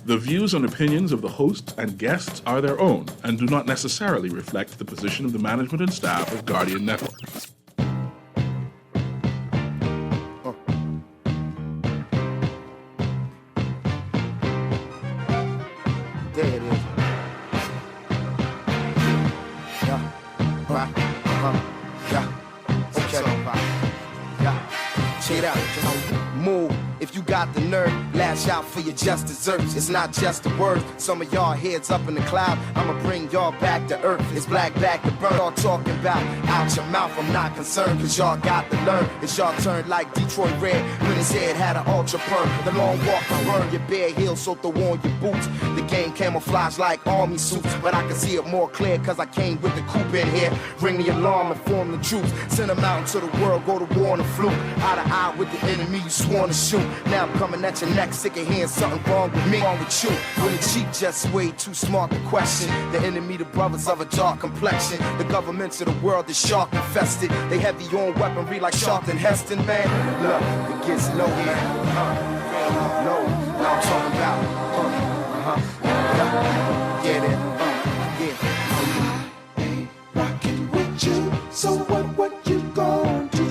The views and opinions of the host and guests are their own and do not necessarily reflect the position of the management and staff of Guardian Network. There it is. Yeah. Right. Yeah. Okay. Yeah. Check it out. Move. If you got the nerve, lash out for your just desserts. It's not just a word. Some of y'all heads up in the cloud. I'ma bring y'all back to earth. It's black back to burn. Y'all talking about out your mouth. I'm not concerned, cause y'all got to learn. It's y'all turn like Detroit Red when his head had an ultra perm. The long walk to burn your bare heels, so throw on your boots. The game camouflage like army suits, but I can see it more clear cause I came with the coupe in here. Ring the alarm and form the troops. Send them out into the world, go to war on the fluke. Eye to eye with the enemy you sworn to shoot. Now I'm coming at your neck, sick of hearing something wrong with me, wrong with you. When the cheap just way too smart to question. The enemy, the brothers of a dark complexion. The governments of the world is shark infested. They heavy on weaponry like Sharpton Heston, man. Look, it gets low here. No, now I'm talking about. Get it, yeah. Ain't rockin' with you, so what you gon' do?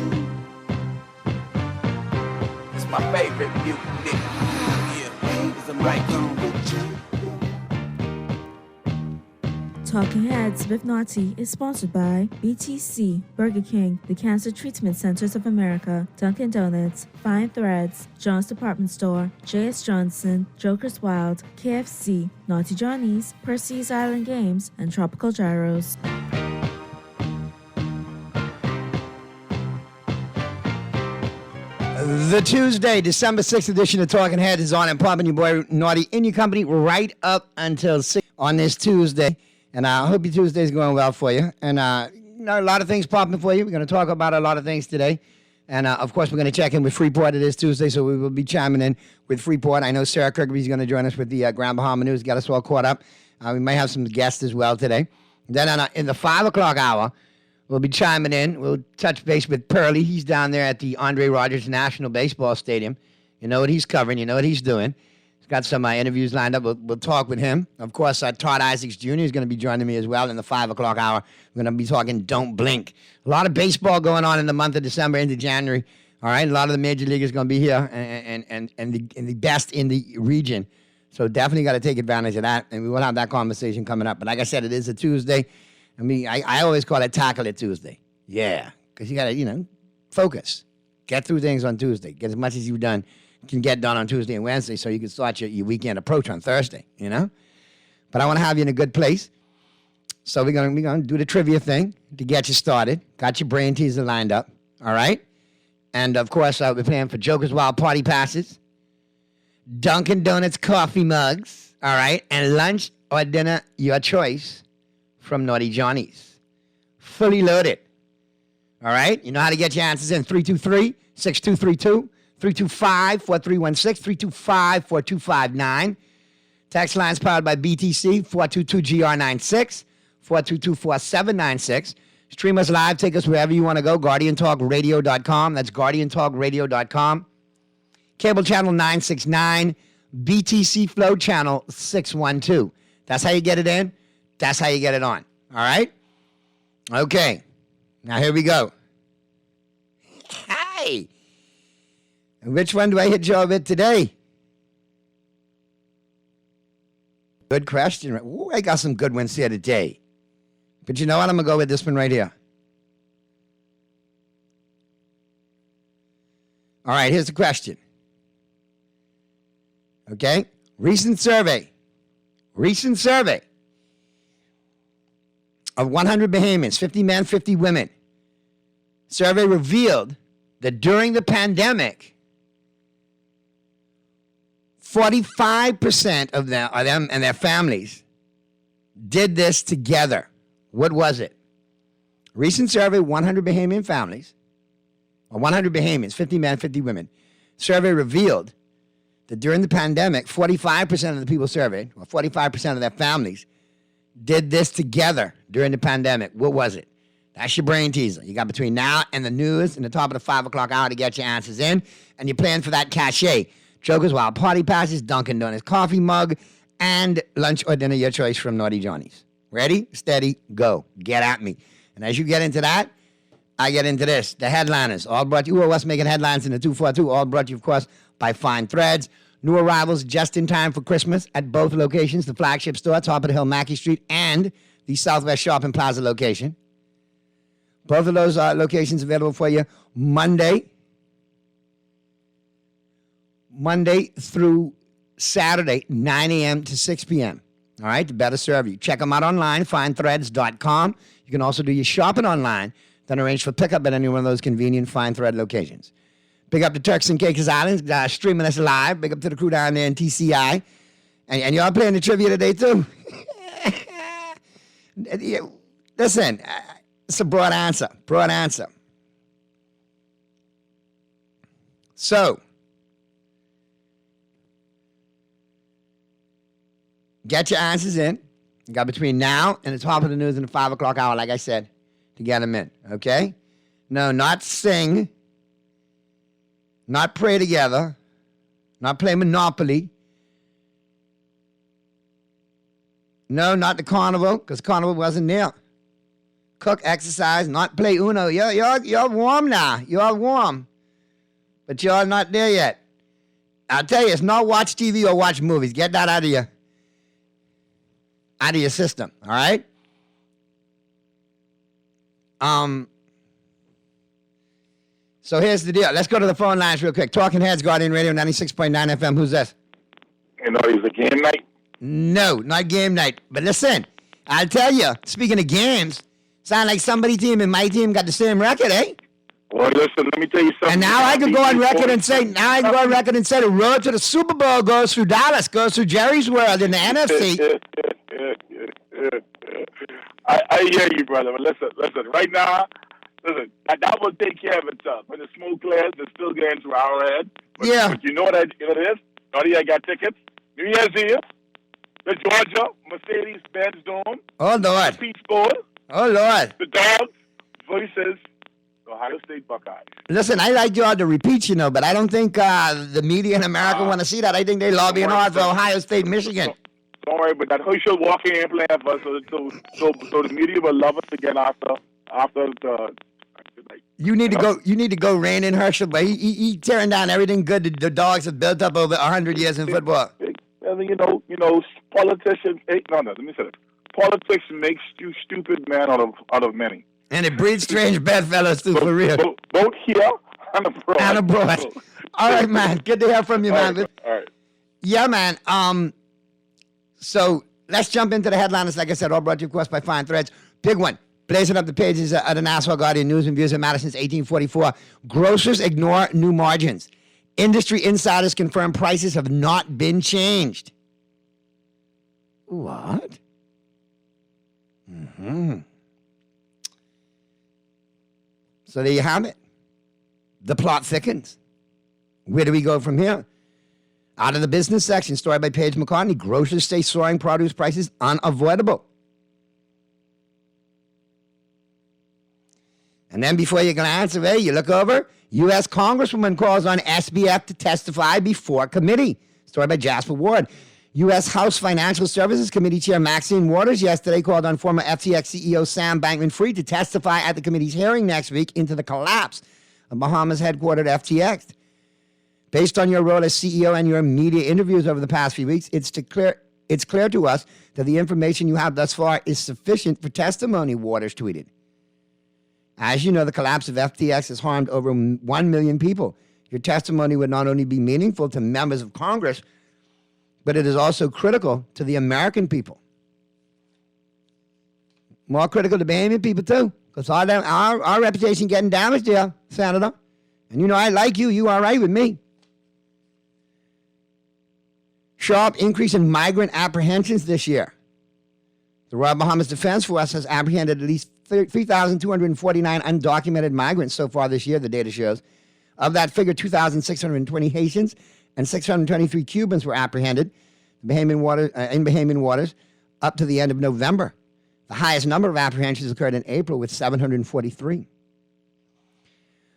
It's my favorite music. Yeah, it's a mic. Talking Heads with Naughty is sponsored by BTC, Burger King, the Cancer Treatment Centers of America, Dunkin' Donuts, Fine Threads, John's Department Store, J.S. Johnson, Joker's Wild, KFC, Naughty Johnny's, Percy's Island Games, and Tropical Gyros. The Tuesday, December 6th edition of Talking Heads is on and popping your boy Naughty in your company right up until 6 on this Tuesday. And I hope your Tuesday is going well for you. And a lot of things popping for you. We're going to talk about a lot of things today. And, of course, we're going to check in with Freeport. It is Tuesday, so we will be chiming in with Freeport. I know Sarah Kirkby is going to join us with the Grand Bahama News, get us all caught up. We may have some guests as well today. Then in the 5 o'clock hour, we'll be chiming in. We'll touch base with Pearlie. He's down there at the Andre Rogers National Baseball Stadium. You know what he's covering. You know what he's doing. He's got some interviews lined up. We'll talk with him. Of course, Todd Isaacs Jr. is going to be joining me as well in the 5 o'clock hour. We're going to be talking Don't Blink. A lot of baseball going on in the month of December into January. All right, a lot of the major leaguers going to be here and the best in the region. So definitely got to take advantage of that, and we will have that conversation coming up. But like I said, it is a Tuesday. I mean, I always call it Tackle It Tuesday. Yeah, because you got to, focus. Get through things on Tuesday. Get as much as you've done, can get done on Tuesday and Wednesday so you can start your weekend approach on Thursday, But I want to have you in a good place. So we're gonna do the trivia thing to get you started. Got your brain teaser lined up, all right? And, of course, we're playing for Joker's Wild Party Passes, Dunkin' Donuts coffee mugs, all right? And lunch or dinner, your choice, from Naughty Johnny's. Fully loaded. All right? You know how to get your answers in. 323-6232, 325-4316, 325-4259. Text lines powered by BTC, 422-GR96, 422-4796. Stream us live. Take us wherever you want to go. GuardianTalkRadio.com. That's GuardianTalkRadio.com. Cable channel 969. BTC Flow channel 612. That's how you get it in. That's how you get it on. All right? Okay. Now, here we go. Hey! Which one do I hit you with today? Good question. Ooh, I got some good ones here today. But you know what? I'm going to go with this one right here. All right, here's the question. Okay? Recent survey of 100 Bahamians, 50 men, 50 women. Survey revealed that during the pandemic, 45% of them and their families did this together. What was it? Recent survey, 100 Bahamian families, or 100 Bahamians, 50 men, 50 women. Survey revealed that during the pandemic, 45% of the people surveyed, or 45% of their families, did this together during the pandemic. What was it? That's your brain teaser. You got between now and the news and the top of the 5 o'clock hour to get your answers in, and you're playing for that cachet. Joker's Wild Party Passes, Dunkin' Donuts coffee mug, and lunch or dinner, your choice from Naughty Johnny's. Ready, steady, go. Get at me. And as you get into that, I get into this. The headliners, all brought to you. Who are us making headlines in the 242? All brought to you, of course, by Fine Threads. New arrivals just in time for Christmas at both locations, the flagship store, Top of the Hill, Mackey Street, and the Southwest Shopping Plaza location. Both of those locations available for you Monday through Saturday, 9 a.m. to 6 p.m. All right, to better serve you. Check them out online, finethreads.com. You can also do your shopping online, then arrange for pickup at any one of those convenient Fine Thread locations. Big up to Turks and Caicos Islands, streaming us live. Big up to the crew down there in TCI. And y'all playing the trivia today, too? Listen, it's a broad answer. So, get your answers in. You got between now and the top of the news and the 5 o'clock hour, like I said, to get them in, okay? No, not sing, not pray together, not play Monopoly. No, not the carnival, because carnival wasn't there. Cook, exercise, not play Uno. You're warm now. You're warm. But you're not there yet. I'll tell you, it's not watch TV or watch movies. Get that out of your system, all right? So here's the deal. Let's go to the phone lines real quick. Talking Heads, Guardian Radio, 96.9 FM. Who's this? You know, it's a game night. No, not game night. But listen, I'll tell you, speaking of games, sound like somebody's team and my team got the same record, eh? Well, listen, let me tell you something. And now I can go on record and say, the road to the Super Bowl goes through Dallas, goes through Jerry's World in the NFC. I hear you, brother. But listen. Right now, that will take care of itself. When the smoke clears, it's still getting through our head. But you know what it is? Already I got tickets. New Year's Eve, the Georgia Mercedes-Benz Dome. Oh, Lord. The Peach Bowl. Oh, Lord. The Dogs versus the Ohio State Buckeyes. Listen, I like y'all to repeat, but I don't think the media in America want to see that. I think they lobbying hard for Ohio State, Michigan. Don't worry, but that Herschel walking and playing for us, so the media will love us again after the. You need to go rein in Herschel, but he tearing down everything good the Dogs have built up over 100 years in football. You know, politicians. Let me say this. Politics makes you stupid man out of many. And it breeds strange bedfellows too, for real. Both here and abroad. All right, man. Good to hear from you, man. All right. Yeah, man. So let's jump into the headlines. Like I said, all brought to you, of course, by Fine Threads. Big one. Blazing up the pages of the Nassau Guardian News and Views of Madison's 1844. Grocers ignore new margins. Industry insiders confirm prices have not been changed. What? So there you have it. The plot thickens. Where do we go from here? Out of the business section, story by Paige McCartney. Grocers say soaring produce prices unavoidable. And then before you can answer, you look over. U.S. Congresswoman calls on SBF to testify before committee. Story by Jasper Ward. U.S. House Financial Services Committee Chair Maxine Waters yesterday called on former FTX CEO Sam Bankman-Fried to testify at the committee's hearing next week into the collapse of Bahamas headquartered FTX. Based on your role as CEO and your media interviews over the past few weeks, it's clear to us that the information you have thus far is sufficient for testimony, Waters tweeted. As you know, the collapse of FTX has harmed over 1 million people. Your testimony would not only be meaningful to members of Congress, but it is also critical to the American people. More critical to Bahamian people, too, because our reputation getting damaged here, Senator. And I like you. You all right with me. Sharp increase in migrant apprehensions this year. The Royal Bahamas Defense Force has apprehended at least 3,249 undocumented migrants so far this year, the data shows. Of that figure, 2,620 Haitians and 623 Cubans were apprehended in Bahamian waters up to the end of November. The highest number of apprehensions occurred in April with 743.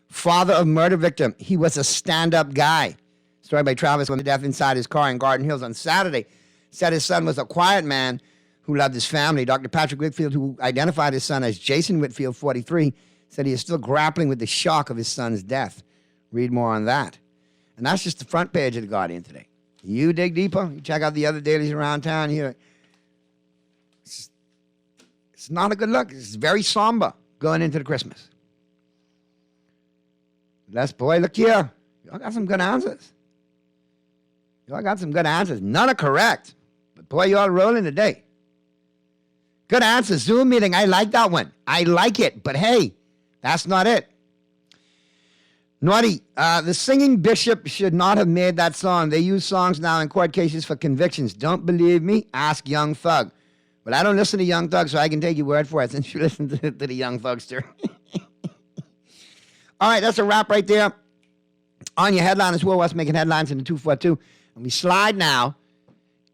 Father of murder victim. He was a stand-up guy. Story by Travis on the death inside his car in Garden Hills on Saturday. Said his son was a quiet man who loved his family. Dr. Patrick Whitfield, who identified his son as Jason Whitfield, 43, said he is still grappling with the shock of his son's death. Read more on that. And that's just the front page of The Guardian today. You dig deeper, you check out the other dailies around town here. It's not a good look. It's very somber going into the Christmas. Les, boy, look here. Y'all got some good answers. Y'all got some good answers. None are correct. But boy, y'all rolling today. Good answer. Zoom meeting. I like that one. I like it. But hey, that's not it. Naughty, the singing bishop should not have made that song. They use songs now in court cases for convictions. Don't believe me? Ask Young Thug. Well, I don't listen to Young Thug, so I can take your word for it since you listen to the Young Thugster. All right, that's a wrap right there. On your headline is Will West making headlines in the 242. And we slide now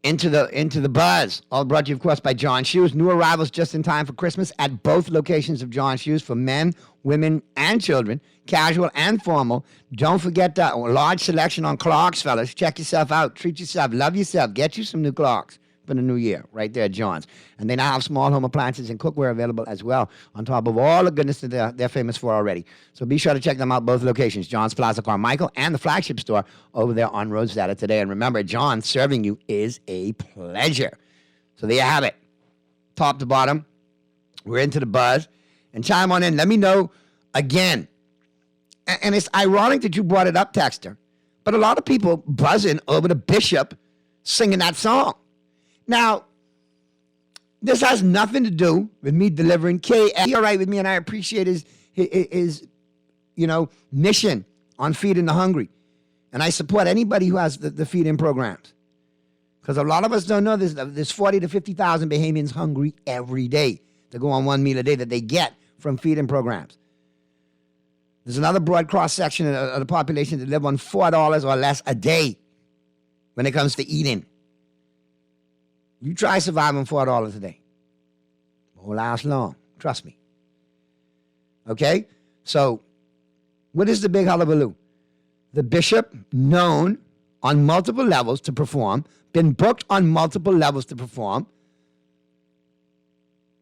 into the buzz. All brought to you, of course, by John Shoes. New arrivals just in time for Christmas at both locations of John Shoes for men, women, and children, casual and formal. Don't forget that large selection on Clarks, fellas. Check yourself out. Treat yourself. Love yourself. Get you some new Clarks for the new year right there at John's. And they now have small home appliances and cookware available as well, on top of all the goodness that they're famous for already. So be sure to check them out, both locations, John's Plaza Carmichael and the flagship store over there on Rosetta today. And remember, John, serving you is a pleasure. So there you have it. Top to bottom, we're into the buzz. And chime on in. Let me know again. And it's ironic that you brought it up, Texter, but a lot of people buzzing over the bishop singing that song. Now, this has nothing to do with me delivering KF. All right with me, and I appreciate his mission on feeding the hungry. And I support anybody who has the feeding programs. Because a lot of us don't know there's 40 to 50,000 Bahamians hungry every day to go on one meal a day that they get from feeding programs. There's another broad cross-section of the population that live on $4 or less a day when it comes to eating. You try surviving $4 a day. It won't last long. Trust me. Okay? So, what is the big hullabaloo? The bishop, known on multiple levels to perform, been booked on multiple levels to perform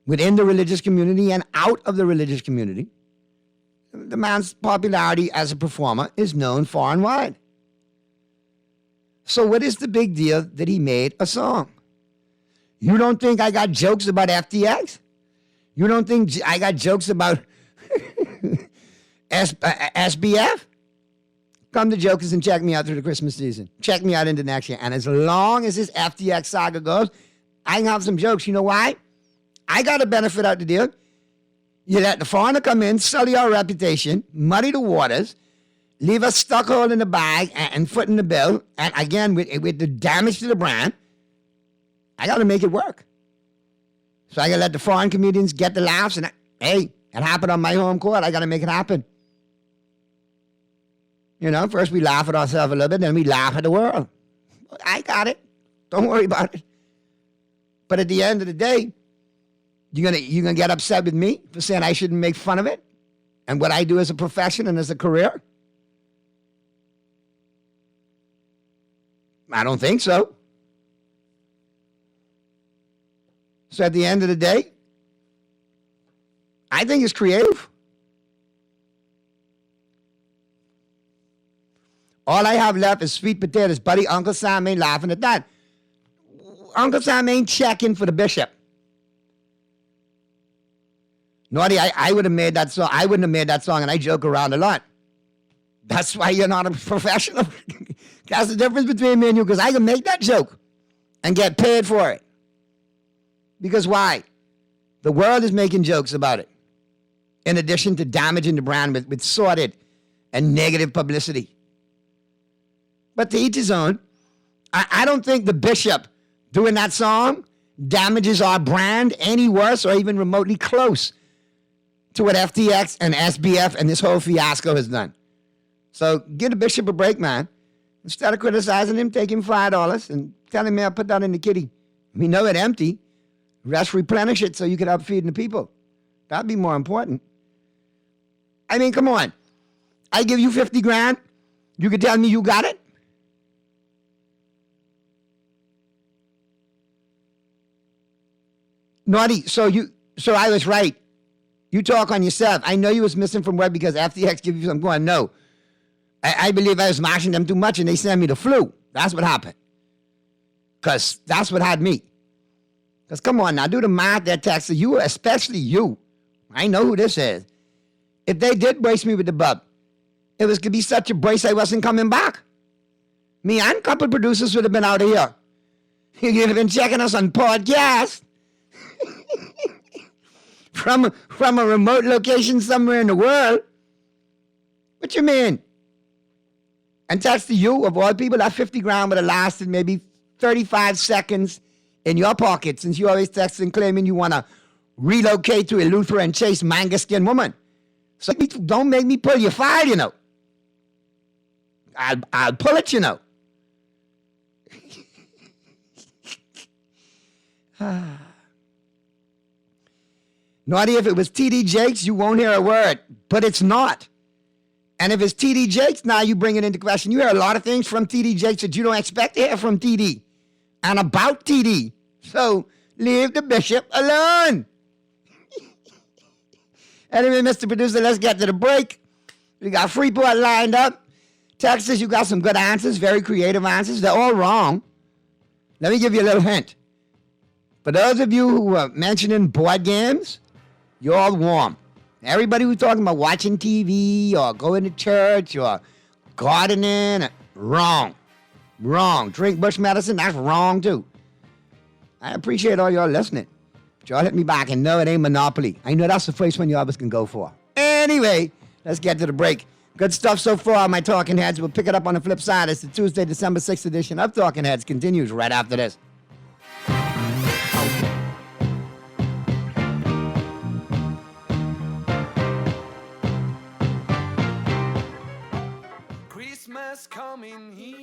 within the religious community and out of the religious community. The man's popularity as a performer is known far and wide. So what is the big deal that he made a song? You don't think I got jokes about FTX? You don't think I got jokes about SBF? Come to Jokers and check me out through the Christmas season. Check me out into next year. And as long as this FTX saga goes, I can have some jokes. You know why? I got a benefit out the deal. You let the foreigner come in, sully our reputation, muddy the waters, leave us stuck hole in the bag and foot in the bill. And again, with the damage to the brand, I got to make it work. So I got to let the foreign comedians get the laughs. And hey, it happened on my home court. I got to make it happen. You know, first we laugh at ourselves a little bit, then we laugh at the world. I got it. Don't worry about it. But at the end of the day, you're gonna get upset with me for saying I shouldn't make fun of it and what I do as a profession and as a career? I don't think so. So at the end of the day, I think it's creative. All I have left is sweet potatoes. Buddy, Uncle Sam ain't laughing at that. Uncle Sam ain't checking for the bishop. Naughty, I would have made that song. I wouldn't have made that song, and I joke around a lot. That's why you're not a professional. That's the difference between me and you, because I can make that joke and get paid for it. Because why? The world is making jokes about it, in addition to damaging the brand with sordid and negative publicity. But to each his own. I don't think the bishop doing that song damages our brand any worse or even remotely close to what FTX and SBF and this whole fiasco has done. So give the bishop a break, man. Instead of criticizing him, take him $5 and tell him, man, put that in the kitty. We know it empty. Rest replenish it so you can help feeding the people. That'd be more important. I mean, come on. I give you 50 grand. You could tell me you got it? Naughty, so I was right. You talk on yourself. I know you was missing from work because FTX give you some going. No. I believe I was marching them too much and they sent me the flu. That's what happened. Because that's what had me. Because come on now, do the math there, Texas. You, especially you. I know who this is. If they did brace me with the bub, it was going to be such a brace I wasn't coming back. Me and a couple producers would have been out of here. You'd have been checking us on podcast. from a remote location somewhere in the world. What you mean? And that's to you, of all people, that 50 grand would have lasted maybe 35 seconds in your pocket, since you always texting claiming you want to relocate to Eleuthera and chase manga skin woman. So don't make me pull your file, you know. I'll pull it, you know. Naughty, if it was TD Jakes, you won't hear a word, but it's not. And if it's TD Jakes, now you bring it into question. You hear a lot of things from TD Jakes that you don't expect to hear from TD and about TD. So leave the bishop alone. Anyway, Mr. Producer, let's get to the break. We got Freeport lined up. Texas, you got some good answers, very creative answers. They're all wrong. Let me give you a little hint. For those of you who are mentioning board games, you're all warm. Everybody who's talking about watching TV or going to church or gardening, wrong. Wrong. Drink bush medicine, that's wrong too. I appreciate all y'all listening. But y'all hit me back and no, it ain't Monopoly. I know that's the first one you always can go for. Anyway, let's get to the break. Good stuff so far, my Talking Heads. We'll pick it up on the flip side as the Tuesday, December 6th edition of Talking Heads continues right after this.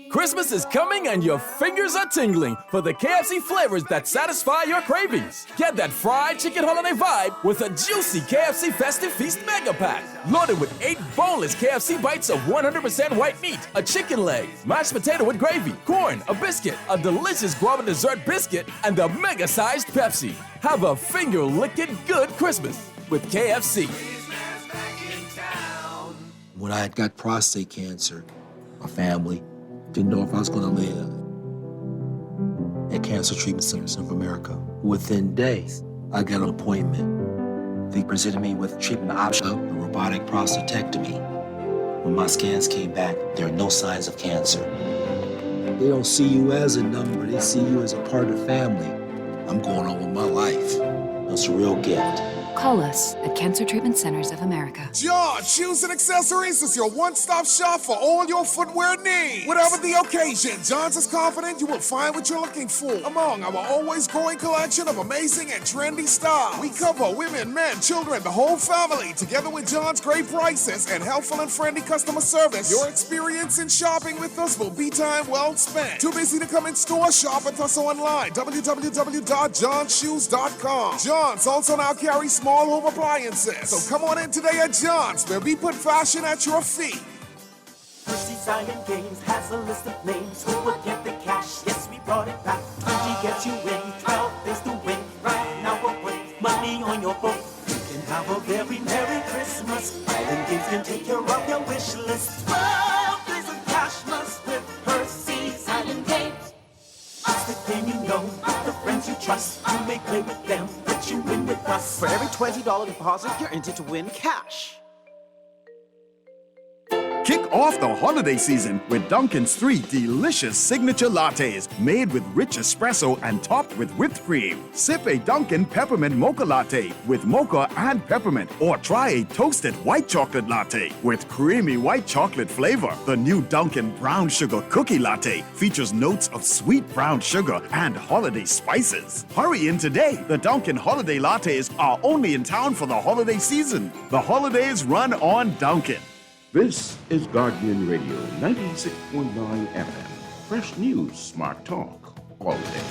Christmas is coming and your fingers are tingling for the KFC flavors that satisfy your cravings. Get that fried chicken holiday vibe with a juicy KFC Festive Feast Mega Pack. Loaded with 8 boneless KFC bites of 100% white meat, a chicken leg, mashed potato with gravy, corn, a biscuit, a delicious guava dessert biscuit, and a mega-sized Pepsi. Have a finger-licking good Christmas with KFC. When I had got prostate cancer, my family didn't know if I was going to live. At Cancer Treatment Centers of America, within days, I got an appointment. They presented me with treatment option, a robotic prostatectomy. When my scans came back, there are no signs of cancer. They don't see you as a number, they see you as a part of the family. I'm going on with my life. It's a real gift. Call us at Cancer Treatment Centers of America. John Shoes and Accessories is your one-stop shop for all your footwear needs. Whatever the occasion, John's is confident you will find what you're looking for among our always growing collection of amazing and trendy styles. We cover women, men, children, the whole family, together with John's great prices and helpful and friendly customer service. Your experience in shopping with us will be time well spent. Too busy to come in store? Shop with us online, www.johnshoes.com. John's also now carries small home appliances. So come on in today at John's, where we put fashion at your feet. Percy's Island Games has a list of names who will get the cash. Yes, we brought it back. 20 gets you in, 12 is the win. Right now we'll put money on your boat. You can have a very Merry Christmas. Island Games can take care of your wish list. 12 is a cash must with Percy's Island Games. It's the game you know, the friends you trust. You may play with them, but you win with us. For every $20 deposit, you're entered to win cash. Kick off the holiday season with Dunkin's 3 delicious signature lattes made with rich espresso and topped with whipped cream. Sip a Dunkin' Peppermint Mocha Latte with mocha and peppermint, or try a toasted white chocolate latte with creamy white chocolate flavor. The new Dunkin' Brown Sugar Cookie Latte features notes of sweet brown sugar and holiday spices. Hurry in today. The Dunkin' Holiday Lattes are only in town for the holiday season. The holidays run on Dunkin'. This is Guardian Radio 96.9 FM. Fresh news, smart talk, all day.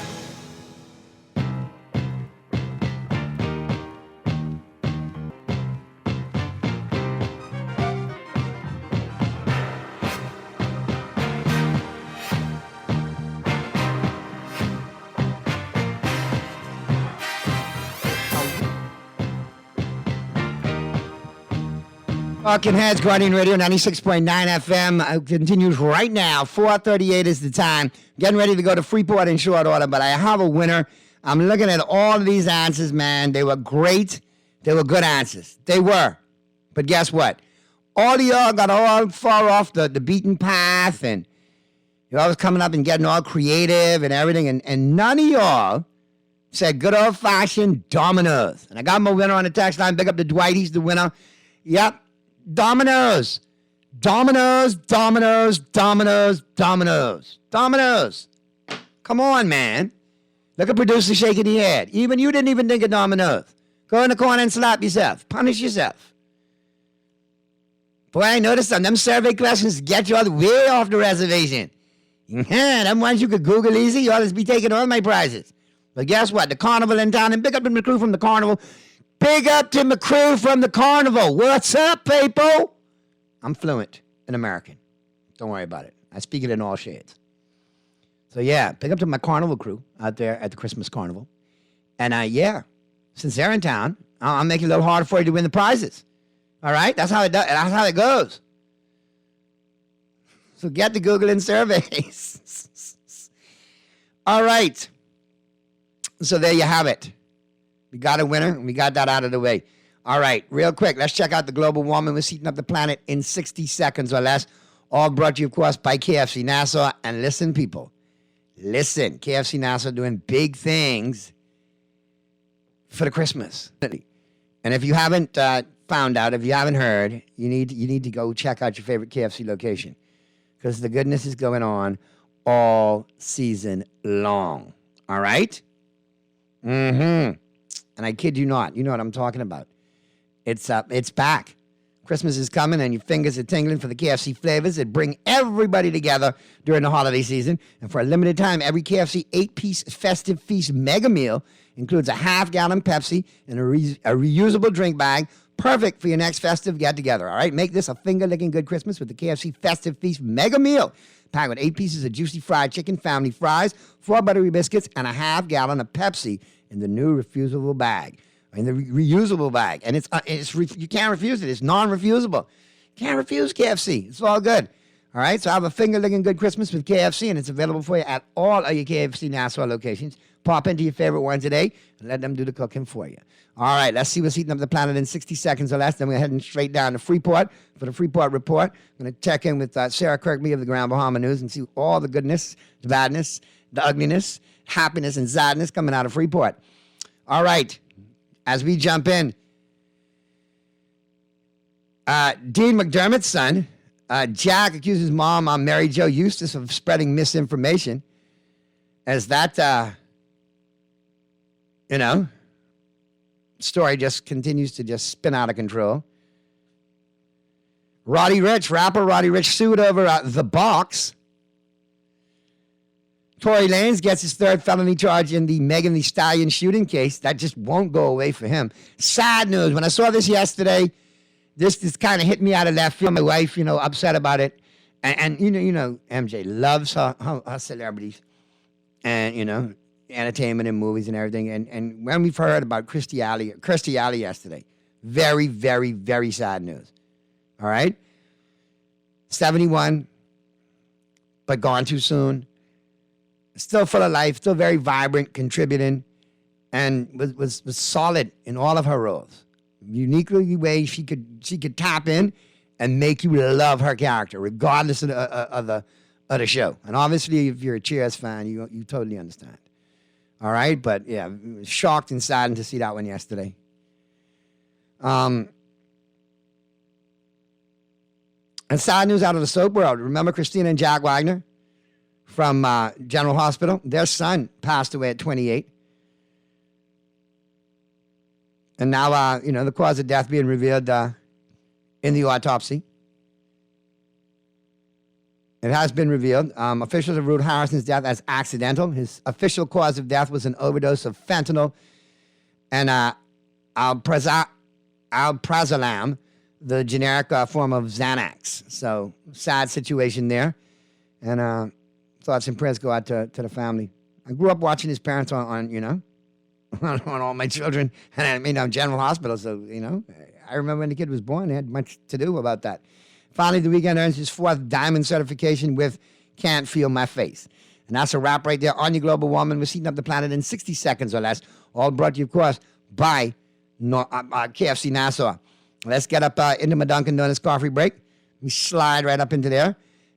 Talking Heads, Guardian Radio, 96.9 FM. Continues right now. 4:38 is the time. Getting ready to go to Freeport in short order, but I have a winner. I'm looking at all of these answers, man. They were great. They were good answers. They were. But guess what? All of y'all got all far off the beaten path, and you're always coming up and getting all creative and everything, and none of y'all said good old-fashioned Domino's. And I got my winner on the text line. Big up to Dwight. He's the winner. Yep. Domino's. Domino's, Domino's, Domino's, Domino's. Domino's. Come on, man. Look at producer shaking the head. Even you didn't even think of Domino's. Go in the corner and slap yourself. Punish yourself. Boy, I noticed them survey questions get you all the way off the reservation. Them ones you could Google easy. You ought to be taking all my prizes. But guess what? The carnival in town, and big up to the crew from the carnival. Big up to my crew from the carnival. What's up, people? I'm fluent in American. Don't worry about it. I speak it in all shades. So, yeah, big up to my carnival crew out there at the Christmas carnival. And, since they're in town, I'll make it a little harder for you to win the prizes. All right? That's how it does. That's how it goes. So get the Googling surveys. All right. So there you have it. We got a winner, and we got that out of the way. All right, real quick, let's check out the global warming. We're heating up the planet in 60 seconds or less. All brought to you, of course, by KFC Nassau. And listen, people, listen, KFC Nassau doing big things for the Christmas. And if you haven't found out, if you haven't heard, you need to go check out your favorite KFC location, because the goodness is going on all season long. All right? Mm-hmm. And I kid you not. You know what I'm talking about. It's back. Christmas is coming, and your fingers are tingling for the KFC flavors that bring everybody together during the holiday season. And for a limited time, every KFC 8-piece festive feast mega meal includes a half-gallon Pepsi and a reusable drink bag, perfect for your next festive get-together. All right? Make this a finger-licking good Christmas with the KFC festive feast mega meal, packed with 8 pieces of juicy fried chicken, family fries, 4 buttery biscuits, and a half-gallon of Pepsi in the new reusable bag. In the reusable bag. And you can't refuse it. It's non-refusable. You can't refuse KFC. It's all good. All right? So have a finger-licking good Christmas with KFC, and it's available for you at all of your KFC Nassau locations. Pop into your favorite one today and let them do the cooking for you. All right, let's see what's heating up the planet in 60 seconds or less. Then we're heading straight down to Freeport for the Freeport Report. I'm going to check in with Sarah Kirkby of the Grand Bahama News and see all the goodness, the badness, the ugliness, happiness, and sadness coming out of Freeport. All right, as we jump in, Dean McDermott's son, Jack, accuses mom, Mary Jo Eustace, of spreading misinformation. As that, story just continues to just spin out of control. Rapper Roddy Ricch sued over The Box. Tory Lanez gets his 3rd felony charge in the Megan Thee Stallion shooting case. That just won't go away for him. Sad news. When I saw this yesterday, this kind of hit me out of left field. My wife, upset about it. And MJ loves her celebrities and, entertainment and movies and everything. And when we've heard about Kirstie Alley yesterday, very, very, very sad news. All right? 71, but gone too soon. Still full of life, still very vibrant, contributing, and was solid in all of her roles. Uniquely way she could tap in and make you love her character, regardless of the show. And obviously, if you're a Cheers fan, you totally understand. All right, but yeah, shocked and saddened to see that one yesterday. And sad news out of the soap world. Remember Christina and Jack Wagner from General Hospital? Their son passed away at 28. And now, the cause of death being revealed in the autopsy. It has been revealed. Officials have ruled Harrison's death as accidental. His official cause of death was an overdose of fentanyl and alprazolam, the generic form of Xanax. So, sad situation there. And thoughts and prayers go out to the family. I grew up watching his parents on all my children. And General Hospital, so, I remember when the kid was born, they had much to do about that. Finally, the weekend earns his 4th diamond certification with Can't Feel My Face. And that's a wrap right there on your Global Woman. We're heating up the planet in 60 seconds or less. All brought to you, of course, by KFC Nassau. Let's get up into my Dunkin' Donuts coffee break. We slide right up into there.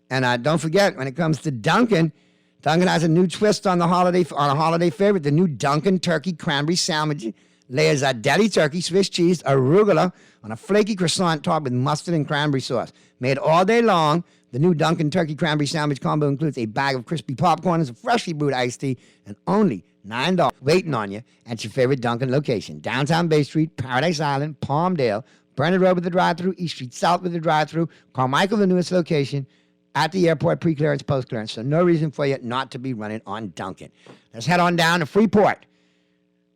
And don't forget, when it comes to Dunkin', Dunkin' has a new twist on a holiday favorite, the new Dunkin' Turkey Cranberry Sandwich. Layers of deli turkey, Swiss cheese, arugula on a flaky croissant topped with mustard and cranberry sauce. Made all day long, the new Dunkin' Turkey Cranberry Sandwich combo includes a bag of crispy popcorn, a freshly brewed iced tea, and only $9 waiting on you at your favorite Dunkin' location. Downtown Bay Street, Paradise Island, Palmdale, Burnett Road with the drive-thru, East Street South with the drive-thru, Carmichael, the newest location, at the airport, pre-clearance, post-clearance. So no reason for you not to be running on Dunkin'. Let's head on down to Freeport.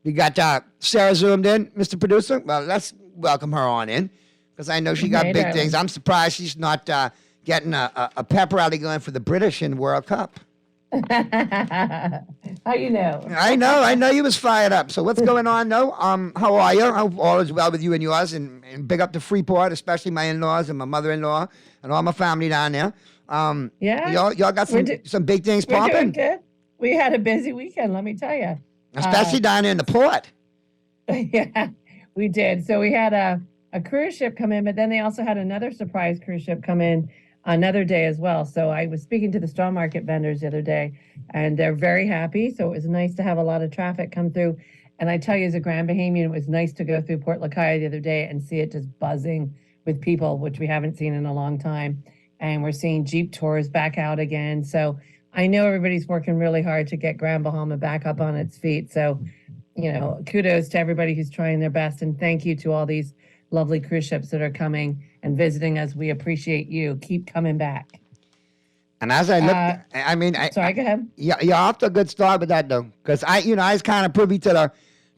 We got Sarah zoomed in, Mr. Producer. Well, let's welcome her on in because I know she got big things. I'm surprised she's not getting a pep rally going for the British in World Cup. How you know? I know you was fired up. So what's going on, though? How are you? Hope all is well with you and yours. And big up to Freeport, especially my in-laws and my mother-in-law and all my family down there. Yeah. Y'all got some big things popping. We're doing good. We had a busy weekend, let me tell you. Especially down there in the port. Yeah, we did. So we had a cruise ship come in, but then they also had another surprise cruise ship come in another day as well. So I was speaking to the straw market vendors the other day, and they're very happy. So it was nice to have a lot of traffic come through. And I tell you, as a Grand Bahamian, it was nice to go through Port Lacaya the other day and see it just buzzing with people, which we haven't seen in a long time. And we're seeing Jeep tours back out again. So I know everybody's working really hard to get Grand Bahama back up on its feet. So, kudos to everybody who's trying their best. And thank you to all these lovely cruise ships that are coming and visiting us. We appreciate you. Keep coming back. And as I look, sorry, go ahead. Yeah, you're off to a good start with that, though. Because I was kind of privy to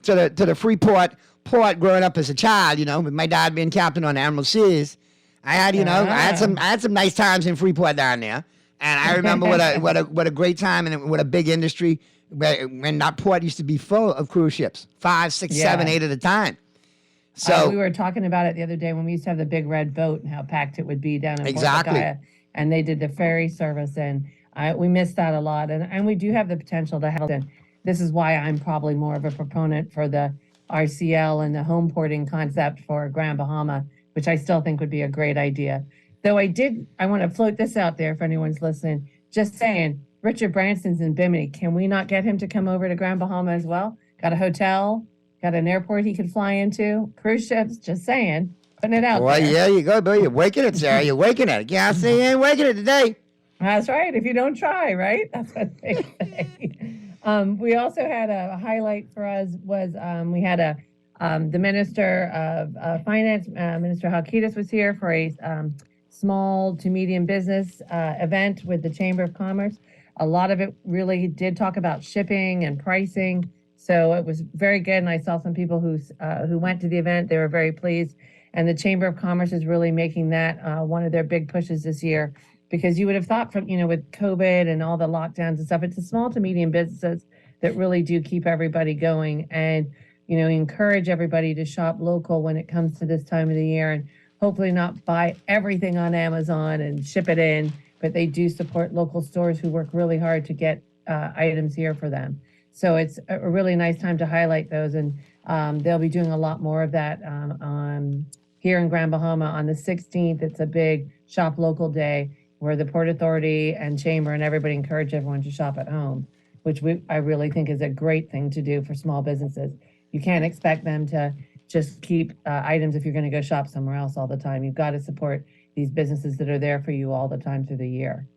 the Freeport port growing up as a child, with my dad being captain on the Admiral Seas. I had some nice times in Freeport down there. And I remember what a great time and what a big industry when that port used to be full of cruise ships, 5, 6, 7, 8 at a time. So we were talking about it the other day when we used to have the big red boat and how packed it would be down in Port Lacaya, and they did the ferry service, and we missed that a lot. And we do have the potential to help. And this is why I'm probably more of a proponent for the RCL and the home porting concept for Grand Bahama, which I still think would be a great idea. Though I want to float this out there if anyone's listening, just saying, Richard Branson's in Bimini. Can we not get him to come over to Grand Bahama as well? Got a hotel, got an airport he could fly into, cruise ships, just saying, putting it out there. Well, yeah, you go, Bill. You're waking it, Sarah. You're waking it. Can't say you ain't waking it today. That's right. If you don't try, right? That's what they say. We also had a highlight for us was we had the Minister of Finance, Minister Halkitis was here for a small to medium business event with the Chamber of Commerce. A lot of it really did talk about shipping and pricing. So it was very good. And I saw some people who went to the event. They were very pleased. And the Chamber of Commerce is really making that one of their big pushes this year, because you would have thought from, with COVID and all the lockdowns and stuff, it's the small to medium businesses that really do keep everybody going and, encourage everybody to shop local when it comes to this time of the year, and hopefully not buy everything on Amazon and ship it in, but they do support local stores who work really hard to get items here for them. So it's a really nice time to highlight those, and they'll be doing a lot more of that here in Grand Bahama on the 16th. It's a big shop local day where the Port Authority and Chamber and everybody encourage everyone to shop at home, which I really think is a great thing to do for small businesses. You can't expect them to just keep items if you're going to go shop somewhere else all the time. You've got to support these businesses that are there for you all the time through the year.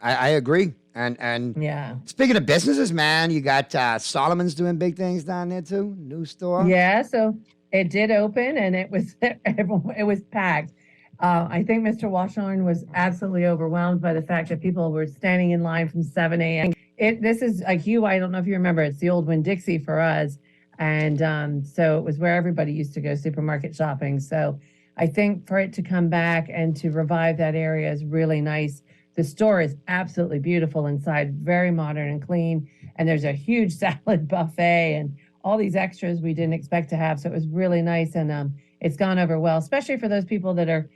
I agree. And yeah. Speaking of businesses, man, you got Solomon's doing big things down there too. New store. Yeah, so it did open and it was packed. I think Mr. Washorn was absolutely overwhelmed by the fact that people were standing in line from 7 a.m. This is like I don't know if you remember, it's the old Winn-Dixie for us. And so it was where everybody used to go supermarket shopping. So I think for it to come back and to revive that area is really nice. The store is absolutely beautiful inside, very modern and clean. And there's a huge salad buffet and all these extras we didn't expect to have. So it was really nice. And it's gone over well, especially for those people that are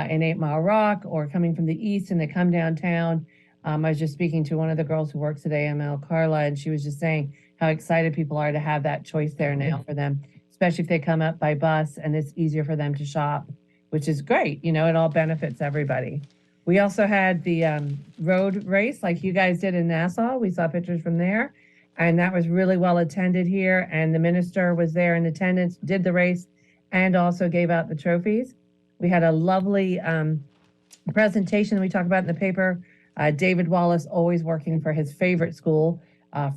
in 8 Mile Rock or coming from the east and they come downtown. I was just speaking to one of the girls who works at AML, Carla, and she was just saying how excited people are to have that choice there now for them, especially if they come up by bus and it's easier for them to shop, which is great. You know, it all benefits everybody. We also had the road race like you guys did in Nassau. We saw pictures from there, and that was really well attended here. And the minister was there in attendance, did the race, and also gave out the trophies. We had a lovely presentation that we talked about in the paper. David Wallace, always working for his favorite school,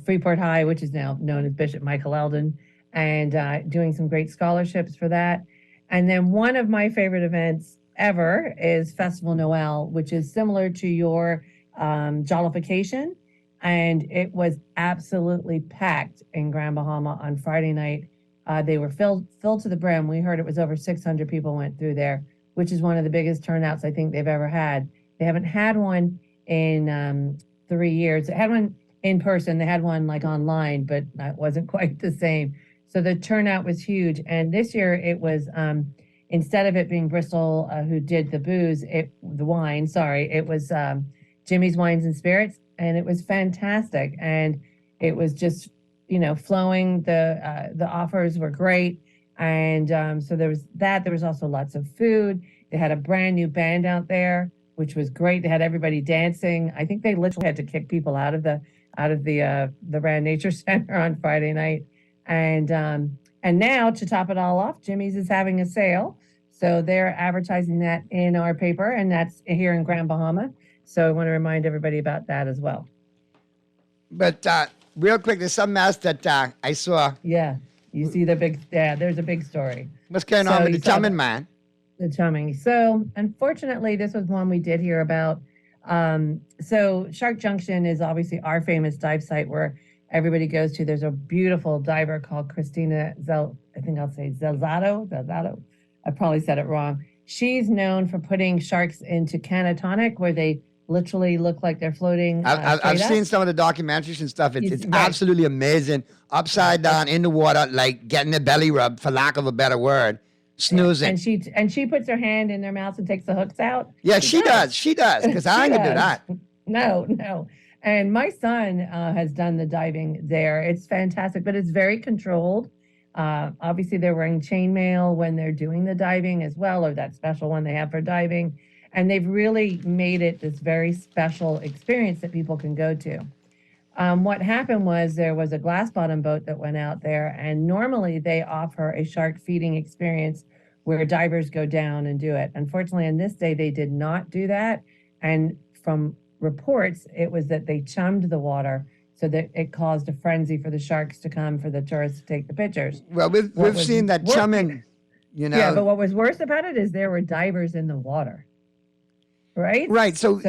Freeport High, which is now known as Bishop Michael Eldon, and doing some great scholarships for that. And then one of my favorite events ever is Festival Noel, which is similar to your Jollification. And it was absolutely packed in Grand Bahama on Friday night. They were filled to the brim. We heard it was over 600 people went through there, which is one of the biggest turnouts I think they've ever had. They haven't had one in 3 years. They had one in person. They had one like online, but that wasn't quite the same. So the turnout was huge. And this year it was, instead of it being Bristol who did the it was Jimmy's Wines and Spirits, and it was fantastic. And it was just, you know, flowing. The offers were great. And so there was that. There was also lots of food. They had a brand new band out there, which was great. They had everybody dancing. I think they literally had to kick people out of the Rand Nature Center on Friday night. And now to top it all off, Jimmy's is having a sale. So they're advertising that in our paper, and that's here in Grand Bahama. So I want to remind everybody about that as well. But real quick, there's something else that I saw. Yeah, you see there's a big story. What's going on with the chumming, man? The chumming. So unfortunately, this was one we did hear about. So Shark Junction is obviously our famous dive site where everybody goes to. There's a beautiful diver called Christina Zelzato. I probably said it wrong. She's known for putting sharks into catatonic, where they literally look like they're floating. I've seen some of the documentaries and stuff. It's absolutely amazing. Upside down in the water, like getting the belly rub, for lack of a better word, snoozing. And she puts her hand in their mouth and takes the hooks out. Yeah, she does. She does, because I ain't gonna do that. No. And my son has done the diving there. It's fantastic, but it's very controlled. Obviously, they're wearing chainmail when they're doing the diving as well, or that special one they have for diving. And they've really made it this very special experience that people can go to. What happened was there was a glass bottom boat that went out there, and normally they offer a shark feeding experience where divers go down and do it. Unfortunately, on this day, they did not do that. And from reports, it was that they chummed the water so that it caused a frenzy for the sharks to come, for the tourists to take the pictures. Well, we've seen that chumming, you know. Yeah, but what was worse about it is there were divers in the water. Right? Right. So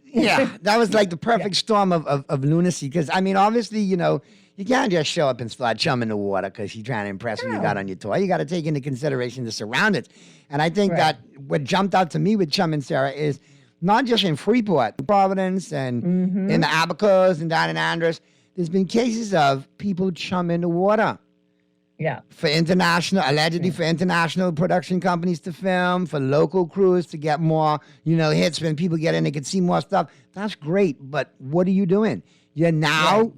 yeah, that was like the perfect storm of lunacy. Because, I mean, obviously, you know, you can't just show up and start chumming the water because you're trying to impress what you got on your toy. You got to take into consideration the surroundings. And I think that what jumped out to me with chumming, Sarah, is not just in Freeport, Providence, and in the Abacos and down in Andros, there's been cases of people chumming the water. Yeah. Allegedly for international production companies to film, for local crews to get more, you know, hits when people get in, they can see more stuff. That's great, but what are you doing? You're now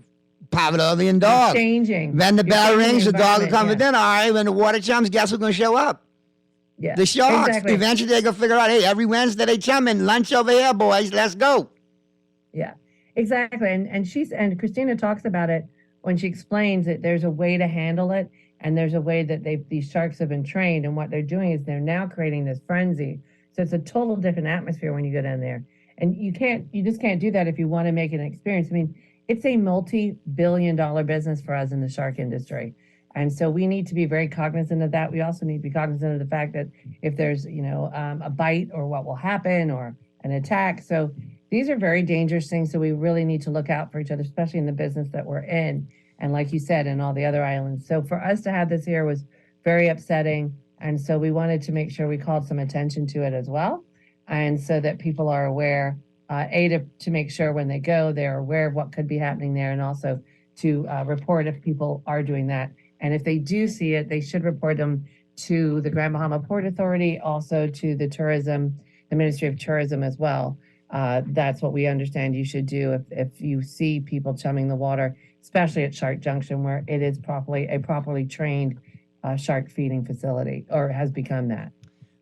Pavlovian dog. Changing. When the bell rings, the dog will come for dinner. All right, when the water chums, guess who's going to show up? Yeah. The sharks. Exactly. Eventually they're going to figure out, hey, every Wednesday they chumming. Lunch over here, boys. Let's go. Yeah, exactly. And Christina talks about it when she explains that there's a way to handle it. And there's a way that these sharks have been trained, and what they're doing is they're now creating this frenzy. So it's a total different atmosphere when you go down there. And you just can't do that if you want to make an experience. I mean, it's a multi-billion-dollar business for us in the shark industry. And so we need to be very cognizant of that. We also need to be cognizant of the fact that if there's, you know, a bite or what will happen or an attack. So these are very dangerous things. So we really need to look out for each other, especially in the business that we're in. And like you said, in all the other islands. So for us to have this here was very upsetting. And so we wanted to make sure we called some attention to it as well. And so that people are aware, to make sure when they go, they're aware of what could be happening there, and also to report if people are doing that. And if they do see it, they should report them to the Grand Bahama Port Authority, also to the Ministry of Tourism as well. That's what we understand you should do if you see people chumming the water, especially at Shark Junction, where it is a properly trained shark feeding facility, or has become that.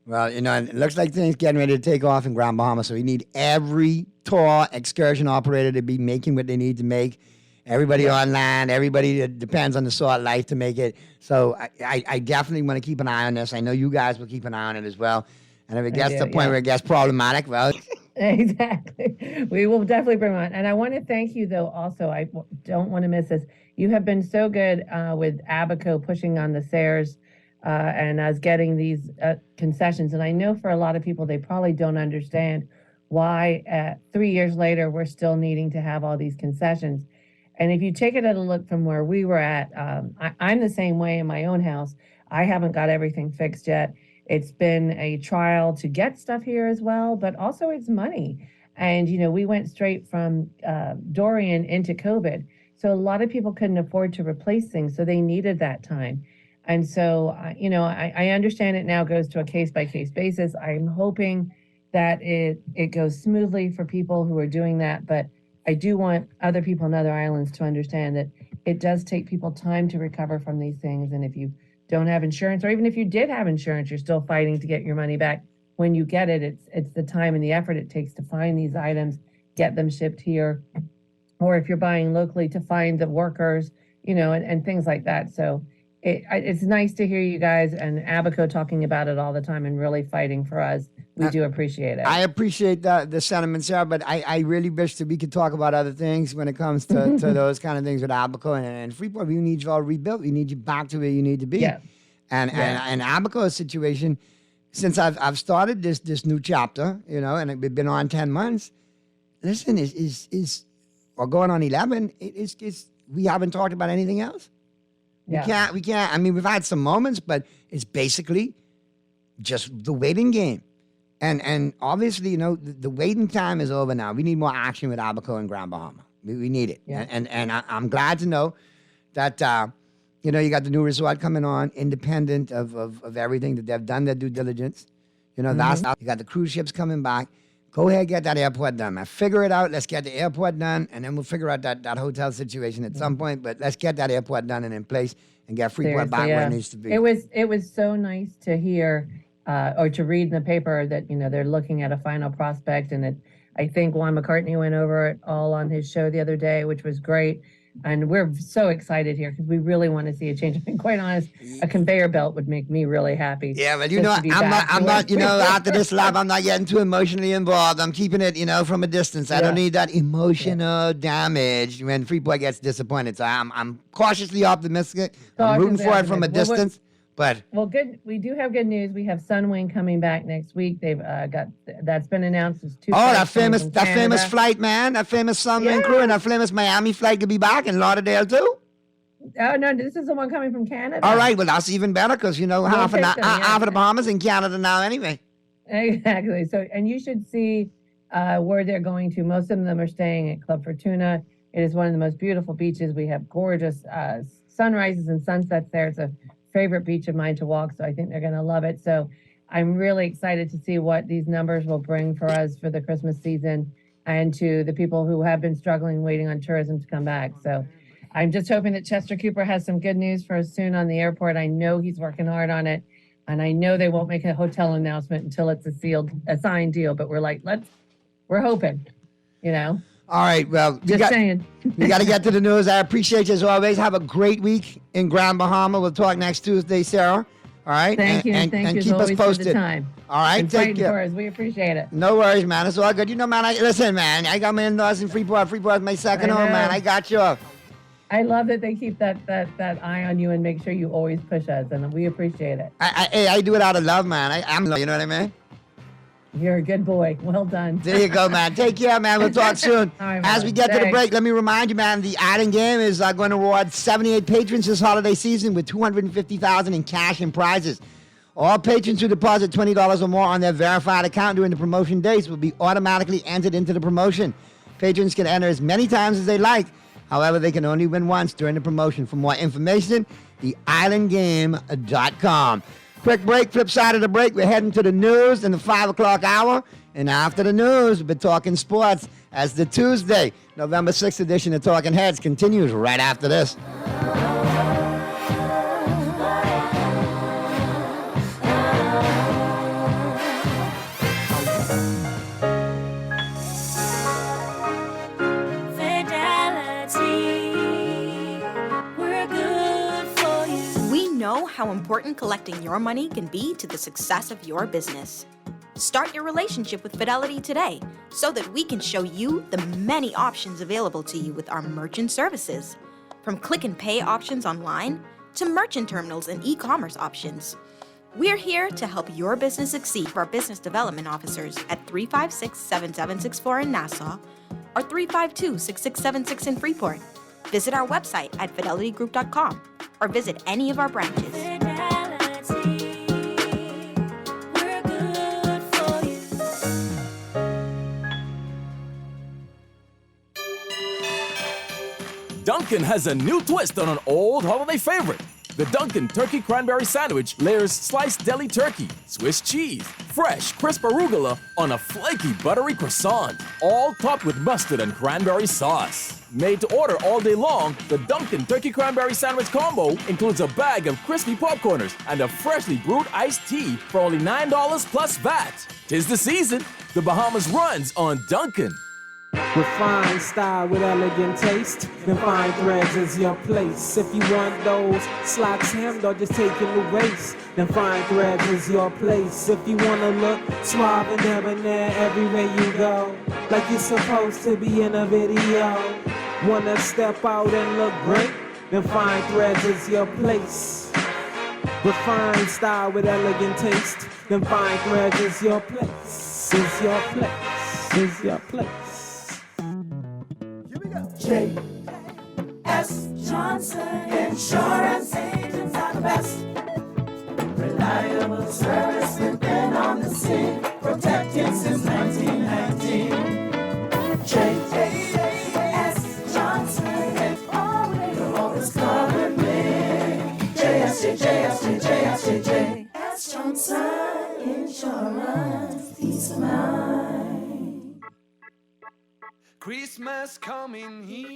Well, it looks like things getting ready to take off in Grand Bahama, so we need every tour excursion operator to be making what they need to make. Everybody on land, everybody that depends on the Salt Life to make it. So I definitely want to keep an eye on this. I know you guys will keep an eye on it as well. And if it gets to the point where it gets problematic, well... Exactly. We will definitely bring on. And I want to thank you, though, also. I don't want to miss this. You have been so good with Abaco pushing on the SARES and us getting these concessions. And I know for a lot of people, they probably don't understand why 3 years later, we're still needing to have all these concessions. And if you take it at a look from where we were at, I'm the same way in my own house. I haven't got everything fixed yet. It's been a trial to get stuff here as well, but also it's money. And, we went straight from Dorian into COVID. So a lot of people couldn't afford to replace things, so they needed that time. And so, I understand it now goes to a case-by-case basis. I'm hoping that it goes smoothly for people who are doing that, but I do want other people in other islands to understand that it does take people time to recover from these things. And if you don't have insurance, or even if you did have insurance, you're still fighting to get your money back. When you get it, it's the time and the effort it takes to find these items, get them shipped here, or if you're buying locally, to find the workers, and things like that. So it's nice to hear you guys and Abaco talking about it all the time and really fighting for us. We do appreciate it. I appreciate the sentiments, Sarah, but I really wish that we could talk about other things when it comes to those kind of things with Abaco and Freeport. We need you all rebuilt. We need you back to where you need to be. Yeah. And Abaco's situation, since I've started this new chapter, and we've been on 10 months. Listen, we're going on 11. We haven't talked about anything else. Yeah. We can't. I mean, we've had some moments, but it's basically just the waiting game. And obviously, the waiting time is over now. We need more action with Abaco and Grand Bahama. We need it. Yeah. And I'm glad to know that, you got the new resort coming on, independent of everything, that they've done their due diligence. You got the cruise ships coming back. Go ahead, get that airport done, man. Figure it out. Let's get the airport done, and then we'll figure out that hotel situation at some point. But let's get that airport done and in place and get Freeport back where it needs to be. It was so nice to hear or to read in the paper that, they're looking at a final prospect. And I think Juan McCartney went over it all on his show the other day, which was great. And we're so excited here because we really want to see a change. I mean, quite honest, a conveyor belt would make me really happy. Yeah, but I'm not, after this lab, I'm not getting too emotionally involved. I'm keeping it, from a distance. I don't need that emotional damage when Freeport gets disappointed. So I'm cautiously optimistic. I'm rooting for it from a distance. Good. We do have good news. We have Sunwing coming back next week. They've that's been announced as 2. Oh, that famous flight, man. That famous Sunwing crew and that famous Miami flight could be back in Lauderdale too. Oh no, this is the one coming from Canada. All right, well that's even better because half of the Bahamas in Canada now anyway. Exactly. So, and you should see where they're going to. Most of them are staying at Club Fortuna. It is one of the most beautiful beaches. We have gorgeous sunrises and sunsets there. It's a favorite beach of mine to walk, so I think they're going to love it. So I'm really excited to see what these numbers will bring for us for the Christmas season and to the people who have been struggling waiting on tourism to come back. So I'm just hoping that Chester Cooper has some good news for us soon on the airport. I know he's working hard on it, and I know they won't make a hotel announcement until it's a signed deal, but we're hoping, All right, well, saying. We got to get to the news. I appreciate you as always. Have a great week in Grand Bahama. We'll talk next Tuesday, Sarah. All right? Thank you. And keep us posted. For the time. All right, and take care. For us. We appreciate it. No worries, man. It's all good. Man, listen, man, I got my in-laws in Freeport. Freeport's my second home, man. I got you. I love that they keep that eye on you and make sure you always push us, and we appreciate it. I do it out of love, man. I'm, you know what I mean? You're a good boy. Well done. There you go, man. Take care, man. We'll talk soon. Right, as we get to the break, let me remind you, man, the Island Game is going to reward 78 patrons this holiday season with $250,000 in cash and prizes. All patrons who deposit $20 or more on their verified account during the promotion days will be automatically entered into the promotion. Patrons can enter as many times as they like. However, they can only win once during the promotion. For more information, theislandgame.com. Quick break, flip side of the break. We're heading to the news in the 5 o'clock hour. And after the news, we'll be talking sports as the Tuesday, November 6th edition of Talking Heads continues right after this. How important collecting your money can be to the success of your business. Start your relationship with Fidelity today so that we can show you the many options available to you with our merchant services. From click and pay options online to merchant terminals and e-commerce options. We're here to help your business succeed for our business development officers at 356-7764 in Nassau or 352-6676 in Freeport. Visit our website at fidelitygroup.com or visit any of our branches. Dunkin' has a new twist on an old holiday favorite. The Dunkin' Turkey Cranberry Sandwich layers sliced deli turkey, Swiss cheese, fresh, crisp arugula on a flaky, buttery croissant, all topped with mustard and cranberry sauce. Made to order all day long, the Dunkin' Turkey Cranberry Sandwich combo includes a bag of crispy popcorners and a freshly brewed iced tea for only $9 plus VAT. 'Tis the season. The Bahamas runs on Dunkin'. Refined style with elegant taste, then fine threads is your place. If you want those slacks hemmed or just taking the waist, then fine threads is your place. If you wanna look suave and debonair everywhere you go, like you're supposed to be in a video, wanna step out and look great, then fine threads is your place. Refined style with elegant taste, then fine threads is your place. Is your place. Is your place. J.S. Johnson Insurance Agents are the best. Reliable service, we've been on the scene, protecting since 1919. J.S. Johnson, always covered me. J.S. Johnson Insurance, peace of mind.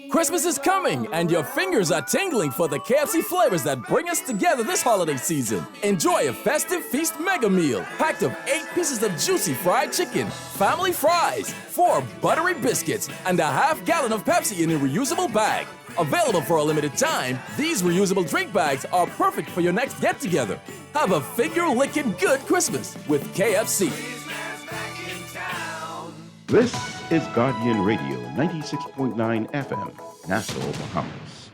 Christmas is coming, and your fingers are tingling for the KFC flavors that bring us together this holiday season. Enjoy a festive feast mega meal packed of 8 pieces of juicy fried chicken, family fries, 4 buttery biscuits, and a half-gallon of Pepsi in a reusable bag. Available for a limited time, these reusable drink bags are perfect for your next get-together. Have a finger-licking good Christmas with KFC. This is Guardian Radio, 96.9 FM, Nassau, Bahamas.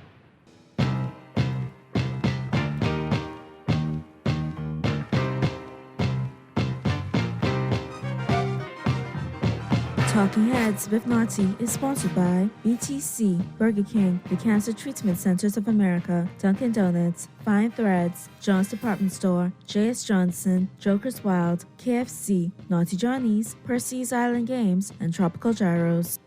Talking Heads with Naughty is sponsored by BTC, Burger King, the Cancer Treatment Centers of America, Dunkin' Donuts, Fine Threads, John's Department Store, J.S. Johnson, Joker's Wild, KFC, Naughty Johnny's, Percy's Island Games, and Tropical Gyros.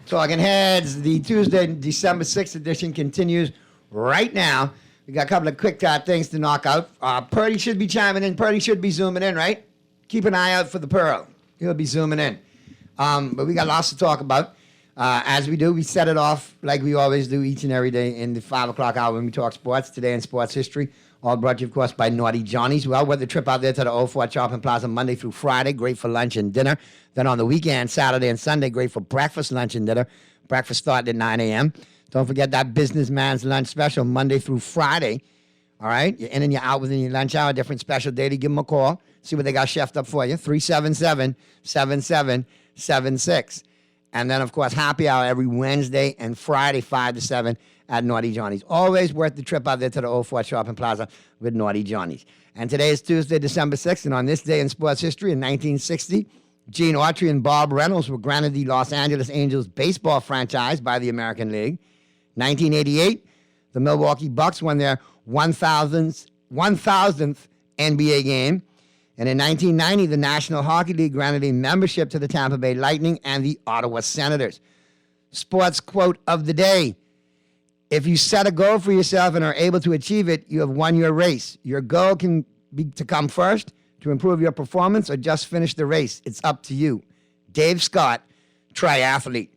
Talking Heads, the Tuesday, December 6th edition continues right now. We got a couple of quick things to knock out. Purdy should be chiming in. Purdy should be zooming in, right? Keep an eye out for the Pearl. He'll be zooming in. But we got lots to talk about. As we do, we set it off like we always do each and every day in the 5 o'clock hour when we talk sports. Today in sports history, all brought to you, of course, by Naughty Johnny's. Well, weather trip out there to the Old Fort Shopping Plaza Monday through Friday. Great for lunch and dinner. Then on the weekend, Saturday and Sunday, great for breakfast, lunch, and dinner. Breakfast starting at 9 a.m. Don't forget that businessman's lunch special Monday through Friday. All right? You're in and you're out within your lunch hour, different special day to give them a call. See what they got chefed up for you. 377-7776. And then, of course, happy hour every Wednesday and Friday, 5 to 7 at Naughty Johnny's. Always worth the trip out there to the Old Fort Shopping Plaza with Naughty Johnny's. And today is Tuesday, December 6th, and on this day in sports history in 1960, Gene Autry and Bob Reynolds were granted the Los Angeles Angels baseball franchise by the American League. 1988, the Milwaukee Bucks won their 1,000th NBA game. And in 1990, the National Hockey League granted a membership to the Tampa Bay Lightning and the Ottawa Senators. Sports quote of the day: if you set a goal for yourself and are able to achieve it, you have won your race. Your goal can be to come first, to improve your performance, or just finish the race. It's up to you. Dave Scott, triathlete.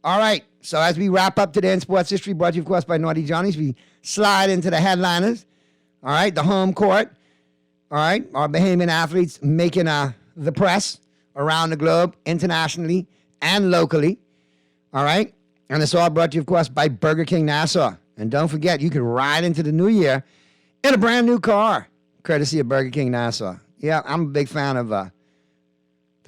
All right, so as we wrap up today in sports history, brought to you, of course, by Naughty Johnny's, we slide into the headliners. All right, the home court. All right, our Bahamian athletes making the press around the globe, internationally and locally. All right, and it's all brought to you, of course, by Burger King Nassau. And don't forget, you can ride into the new year in a brand new car, courtesy of Burger King Nassau. Yeah, I'm a big fan of The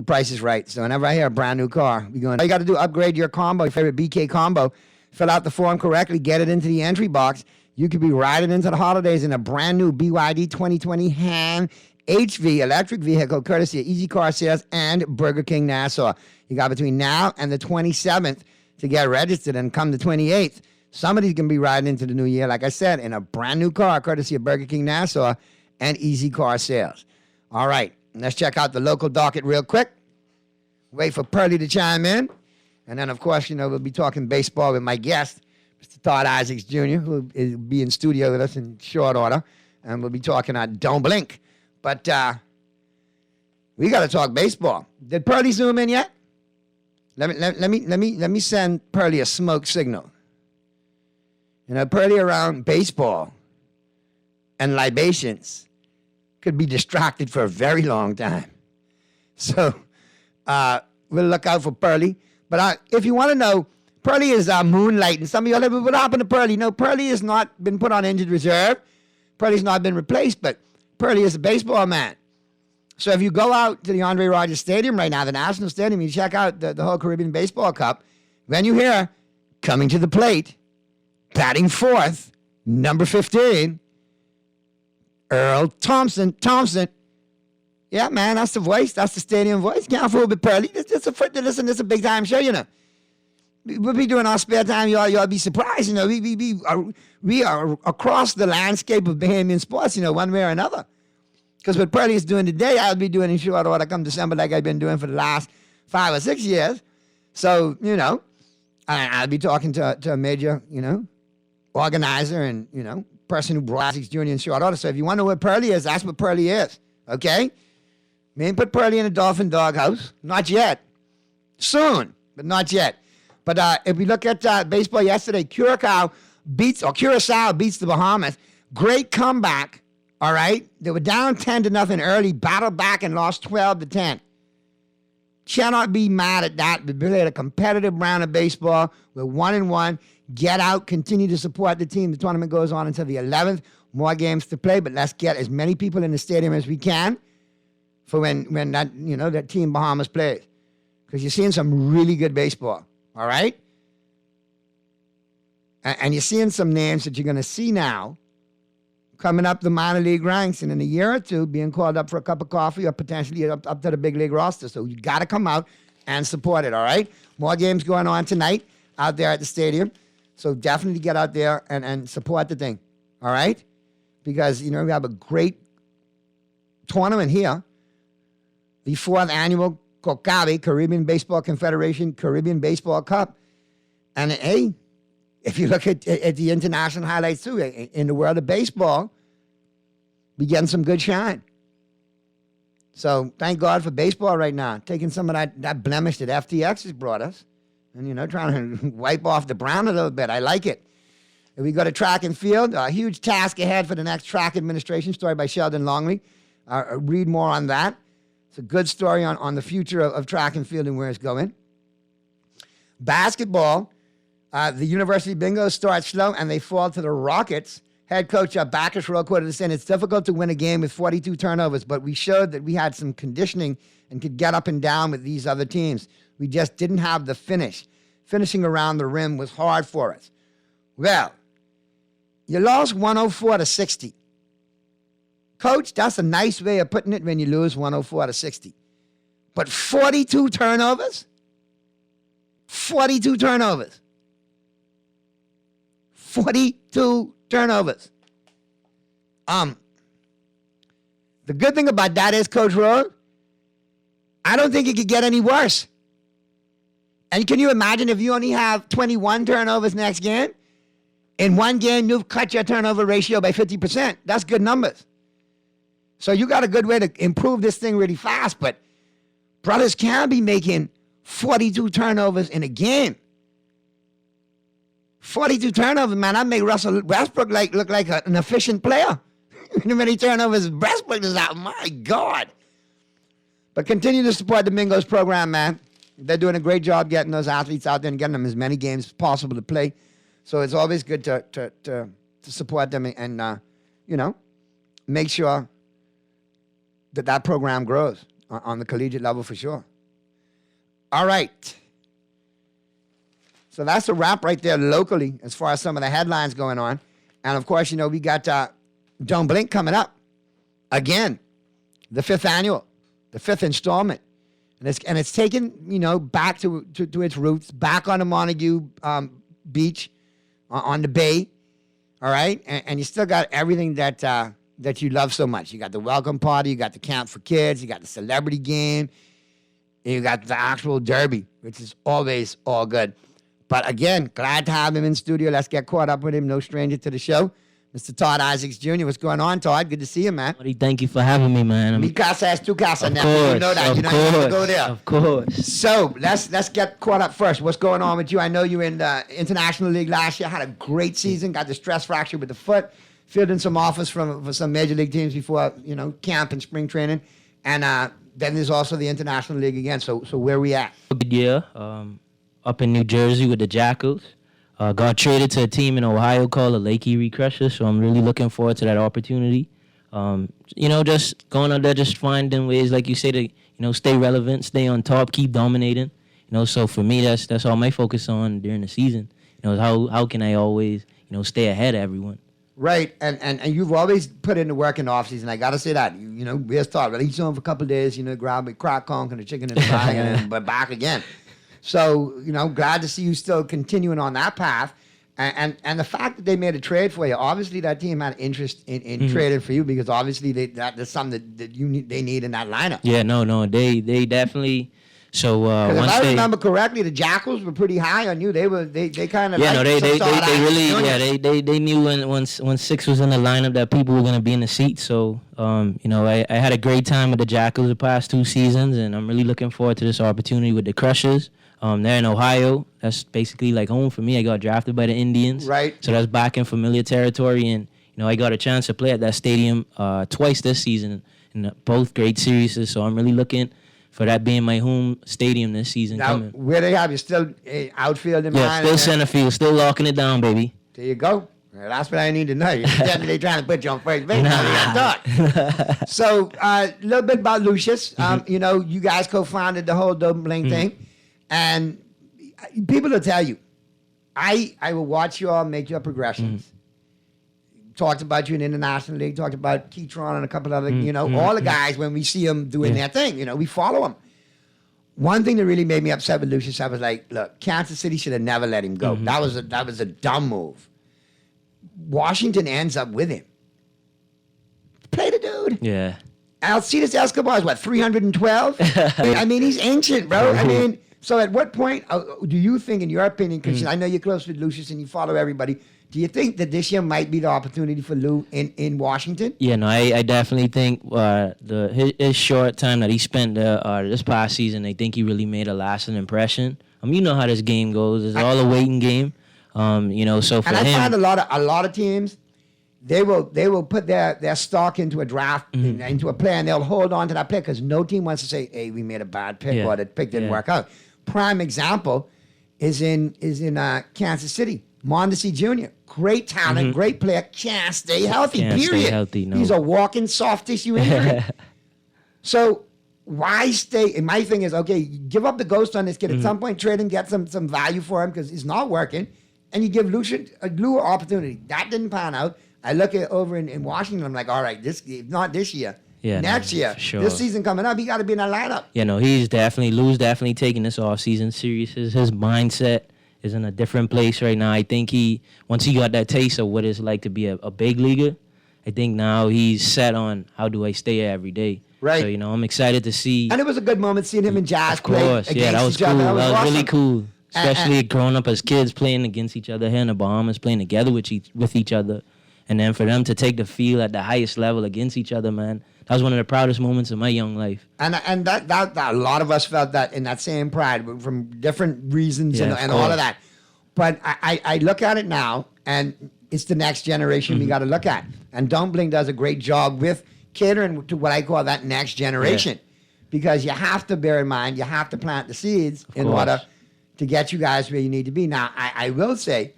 Price is Right. So whenever I hear a brand new car, we going. All you got to do, upgrade your combo, your favorite BK combo, fill out the form correctly, get it into the entry box. You could be riding into the holidays in a brand new BYD 2020 Ham HV electric vehicle, courtesy of Easy Car Sales and Burger King Nassau. You got between now and the 27th to get registered, and come the 28th, somebody's going to be riding into the new year, like I said, in a brand new car, courtesy of Burger King Nassau and Easy Car Sales. All right, let's check out the local docket real quick. Wait for Pearlie to chime in. And then, of course, we'll be talking baseball with my guest, Mr. Todd Isaacs Jr., who will be in studio with us in short order. And we'll be talking Don't Blink. But we got to talk baseball. Did Pearlie zoom in yet? Let me send Pearlie a smoke signal. Pearlie around baseball and libations could be distracted for a very long time. So we'll look out for Pearlie. But if you want to know, Pearlie is moonlighting. Some of you are like, what happened to Pearlie? No, Pearlie has not been put on injured reserve. Pearlie's not been replaced, but Pearlie is a baseball man. So if you go out to the Andre Rogers Stadium right now, the National Stadium, you check out the whole Caribbean Baseball Cup, when you hear, coming to the plate, batting fourth, number 15, Earl Thompson. Yeah, man, that's the voice. That's the stadium voice. Can't fool with Pearlie. This is a big time show, We'll be doing our spare time. Y'all be surprised, We are across the landscape of Bahamian sports, one way or another. Because what Pearlie is doing today, I'll be doing in short order come December, like I've been doing for the last 5 or 6 years. So, I'll be talking to a major, organizer and, person who brought Isaacs Jr. in short order. So if you want to know what Pearlie is, that's what Pearlie is. Okay? We ain't put Pearlie in a dolphin doghouse. Not yet. Soon, but not yet. But if we look at baseball yesterday, Curacao beats the Bahamas. Great comeback, all right? They were down 10-0 early, battled back and lost 12-10. Cannot be mad at that. We played a competitive round of baseball. We're 1-1. Get out, continue to support the team. The tournament goes on until the 11th. More games to play, but let's get as many people in the stadium as we can for when that team Bahamas plays. Because you're seeing some really good baseball, all right? And you're seeing some names that you're going to see now coming up the minor league ranks, and in a year or two being called up for a cup of coffee or potentially up to the big league roster. So you got to come out and support it, all right? More games going on tonight out there at the stadium. So definitely get out there and support the thing, all right? Because, we have a great tournament here. The 4th annual COCABI, Caribbean Baseball Confederation Caribbean Baseball Cup. And, hey, if you look at the international highlights, too, in the world of baseball, we getting some good shine. So thank God for baseball right now, taking some of that blemish that FTX has brought us and, trying to wipe off the brown a little bit. I like it. If we go to track and field, a huge task ahead for the next track administration, story by Sheldon Longley. Read more on that. It's a good story on the future of track and field and where it's going. Basketball, the University Bingos start slow and they fall to the Rockets head coach Backus real quick to saying it's difficult to win a game with 42 turnovers, but we showed that we had some conditioning and could get up and down with these other teams. We just didn't have the finish. Finishing around the rim was hard for us. Well, you lost 104-60. Coach, that's a nice way of putting it when you lose 104-60. But 42 turnovers? 42 turnovers. 42 turnovers. The good thing about that is, Coach Rowe, I don't think it could get any worse. And can you imagine if you only have 21 turnovers next game? In one game, you've cut your turnover ratio by 50%. That's good numbers. So you got a good way to improve this thing really fast, but brothers can't be making 42 turnovers in a game. 42 turnovers, man. I make Russell Westbrook look like an efficient player. How many turnovers Westbrook is out? My God. But continue to support the Mingos program, man. They're doing a great job getting those athletes out there and getting them as many games as possible to play. So it's always good to support them and make sure that program grows on the collegiate level for sure. All right. So that's a wrap right there locally as far as some of the headlines going on. And, of course, we got Don't Blink coming up. Again, the 5th annual, the 5th installment. And it's taken, back to its roots, back on the Montague beach, on the bay, all right? And you still got everything that you love so much. You got the welcome party, you got the camp for kids, you got the celebrity game, and you got the actual derby, which is always all good. But again, glad to have him in studio. Let's get caught up with him. No stranger to the show. Mr. Todd Isaacs Jr. What's going on, Todd? Good to see you, man. Thank you for having me, man. Mi casa es tu casa now. You know that. You don't have to go there. Of course. So let's get caught up first. What's going on with you? I know you were in the International League last year. Had a great season. Got the stress fracture with the foot. Filled in some offers for some major league teams before camp and spring training. And then there's also the International League again. So where we at? Good year. Up in New Jersey with the Jackals. Got traded to a team in Ohio called the Lake Erie Crushers, so I'm really looking forward to that opportunity. Just going out there, just finding ways, like you say, to stay relevant, stay on top, keep dominating. So for me, that's all my focus on during the season. How can I always stay ahead of everyone. Right, and you've always put in the work in the offseason. I got to say that. We just thought, release on for a couple of days, grab a crack conch and a chicken in the bag, and then back again. So, glad to see you still continuing on that path. And the fact that they made a trade for you, obviously that team had interest in trading for you because obviously that's something that they need in that lineup. Yeah, no, they definitely. So if once I remember correctly, the Jackals were pretty high on you. They kind of they knew when Six was in the lineup that people were going to be in the seats. So I had a great time with the Jackals the past 2 seasons, and I'm really looking forward to this opportunity with the Crushers. They're in Ohio. That's basically like home for me. I got drafted by the Indians. Right. So that's back in familiar territory. And, I got a chance to play at that stadium twice this season in both great series. So I'm really looking for that being my home stadium this season coming. Where they have you still outfield in mind? Yeah, still center field. Still locking it down, baby. There you go. Well, that's what I need to know. You're definitely trying to put you on first base. So a little bit about Lucius. You guys co-founded the whole Don't Blink thing. And people will tell you, I will watch you all make your progressions. Talked about you in the International League, talked about Keytron and a couple other, all the guys, when we see them doing their thing, we follow them. One thing that really made me upset with Lucius, I was like, look, Kansas City should have never let him go. That was a dumb move. Washington ends up with him. Play the dude. Yeah. Alcides Escobar is what, 312? I mean, he's ancient, bro. I mean, so at what point do you think, in your opinion, because I know you're close with Lucius and you follow everybody, do you think that this year might be the opportunity for Lou in Washington? Yeah, no, I definitely think his short time that he spent this past season, I think he really made a lasting impression. You know how this game goes. It's all a waiting game. So for him. And I find a lot of teams, they will put their stock into a draft, into a player, and they'll hold on to that player because no team wants to say, hey, we made a bad pick or the pick didn't work out. Prime example is in Kansas City. Mondesi Jr., great talent, great player, can't stay healthy, Can't stay period. healthy, no. He's a walking soft tissue injury. So why stay? And my thing is, okay, give up the ghost on this kid. At some point, trade him, get some value for him because he's not working. And you give Lou an opportunity. That didn't pan out. I look at over in Washington, I'm like, all right, not this year. Yeah, next year. for sure. This season coming up, he got to be in that lineup. Yeah, no, Lou's definitely taking this offseason serious. His mindset is in a different place right now. I think once he got that taste of what it's like to be a big leaguer, I think now he's set on how do I stay here every day. Right. So, I'm excited to see. And it was a good moment seeing him and Jazz play. Of course, yeah, that was each cool. other. That was awesome. really cool. Especially growing up as kids playing against each other here in the Bahamas, playing together with each other. And then for them to take the field at the highest level against each other, man, that was one of the proudest moments of my young life. And that a lot of us felt that in that same pride from different reasons Yeah, and of all of course. that. But I look at it now, and it's the next generation we got to look at. And Dumpling does a great job with catering to what I call that next generation. Because you have to bear in mind, you have to plant the seeds in course. order to get you guys where you need to be. Now, I will say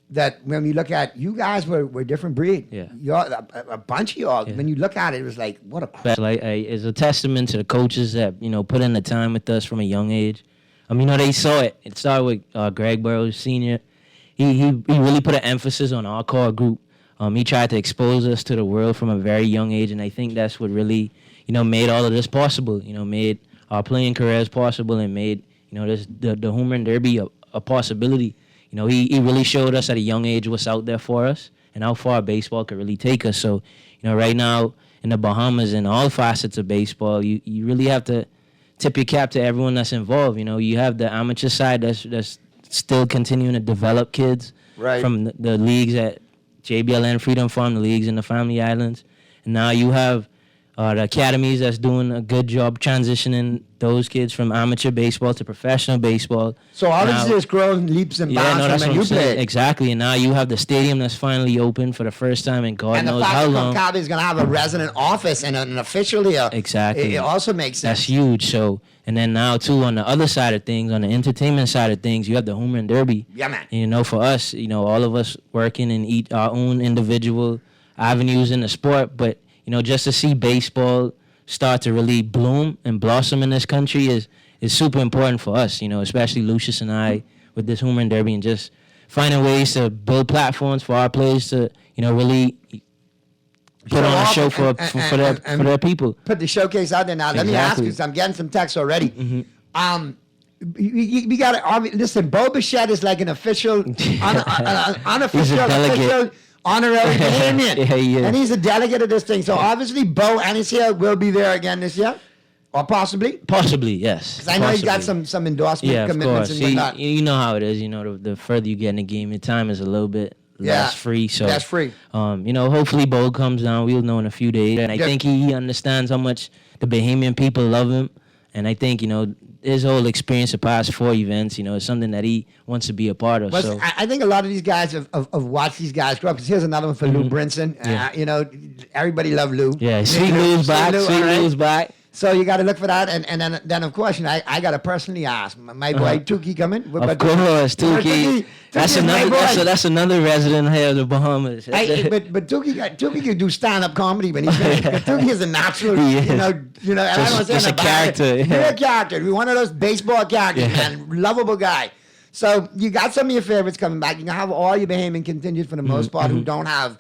that when we look at you guys were a different breed. Yeah. You're a bunch of y'all. When you look at it, it was like, what a But it's a testament to the coaches that put in the time with us from a young age. They saw it. It started with Greg Burrows Sr. He really put an emphasis on our core group. He tried to expose us to the world from a very young age, and I think that's what really made all of this possible. Made our playing careers possible, and made the Home Run Derby a possibility. He really showed us at a young age what's out there for us and how far baseball could really take us. So, right now in the Bahamas and all facets of baseball, you really have to tip your cap to everyone that's involved. You have the amateur side that's still continuing to develop kids from the leagues at JBLN Freedom Farm, the leagues in the Family Islands. And now you have the academies that's doing a good job transitioning those kids from amateur baseball to professional baseball. So all this is growing leaps and bounds from when you played. Exactly, and now you have the stadium that's finally open for the first time in God knows how long. And the fact that Concavi is going to have a resident office and an official here. Exactly. It also makes sense. That's huge. So, and then now too on the other side of things, on the entertainment side of things, you have the Home Run Derby. Yeah, man. And, for us, all of us working in our own individual avenues in the sport, but just to see baseball start to really bloom and blossom in this country is super important for us, especially Lucius and I with this Home Run Derby and just finding ways to build platforms for our players to, really put on a show for their people. Put the showcase out there now. Let me ask you, I'm getting some texts already. We got to, listen, Bo Bichette is like an official, unofficial, official, honorary Bahamian. And he's a delegate of this thing. So obviously Bo and his here will be there again this year. Or possibly? Possibly, yes. Because I know he's got some endorsement commitments and whatnot. You know how it is. The further you get in the game, your time is a little bit less free. So that's free. Hopefully Bo comes down. We'll know in a few days. And I think he understands how much the Bahamian people love him. And I think, his whole experience of past 4 events, is something that he wants to be a part of. But so I think a lot of these guys have watched these guys grow up. Because here's another one for Lou Brinson. Everybody loved Lou. Yeah, Sweet Lou's back. Sweet Lou's back. So you got to look for that, and then of course, I got to personally ask my boy Tukey coming. Of course, Tukey. That's another resident here of the Bahamas. But Tukey can do stand-up comedy when he's Tukey is a natural, and I don't want to say just a character. He's a character. He's one of those baseball characters, man. Lovable guy. So you got some of your favorites coming back. You can have all your Bahamian contingents for the most part who don't have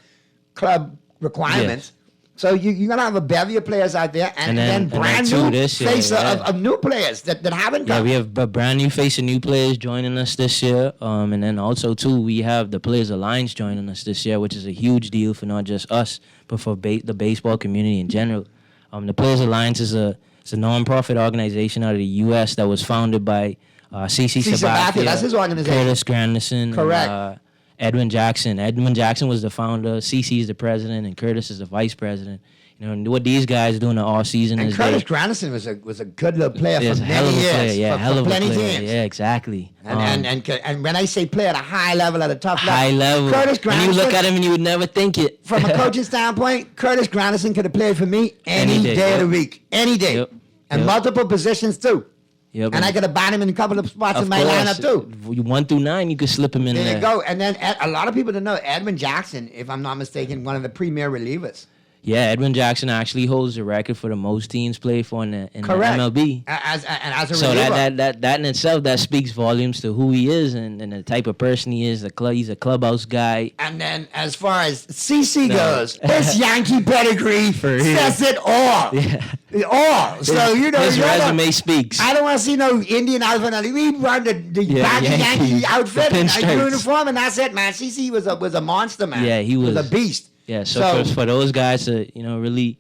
club requirements. So you're going to have a bevy of players out there and then brand new face of new players that haven't come. Yeah, we have a brand new face of new players joining us this year. And then also, too, we have the Players Alliance joining us this year, which is a huge deal for not just us, but for the baseball community in general. The Players Alliance is a non-profit organization out of the U.S. that was founded by CC Sabathia. That's his organization. Curtis Granderson. Correct. Edwin Jackson. Edwin Jackson was the founder. CC is the president, and Curtis is the vice president. And what these guys do in the off season is Curtis Granderson was a good little player for many years. Hell of a player. Teams. Yeah, exactly. And when I say play at a high level, at a tough level, Curtis Granderson. And you look at him and you would never think it. From a coaching standpoint, Curtis Granderson could have played for me any day of the week, any day, and multiple positions too. Yep, and I could have bought him in a couple of spots in my lineup too. 1 through 9, you could slip him in there. There you go. And then a lot of people don't know Edwin Jackson, if I'm not mistaken, one of the premier relievers. Yeah, Edwin Jackson actually holds the record for the most teams played for in the Correct. MLB. As a So reliever. that in itself, that speaks volumes to who he is and the type of person he is. He's a clubhouse guy. And then as far as CC goes, his Yankee pedigree says it all. Yeah. All. So, his resume speaks. I don't want to see no Indian outfit. We run the baggy Yankee outfit, the and pinstripes. uniform, and that's it, man. CC was a monster, man. Yeah, he was a beast. Yeah, so for those guys to really,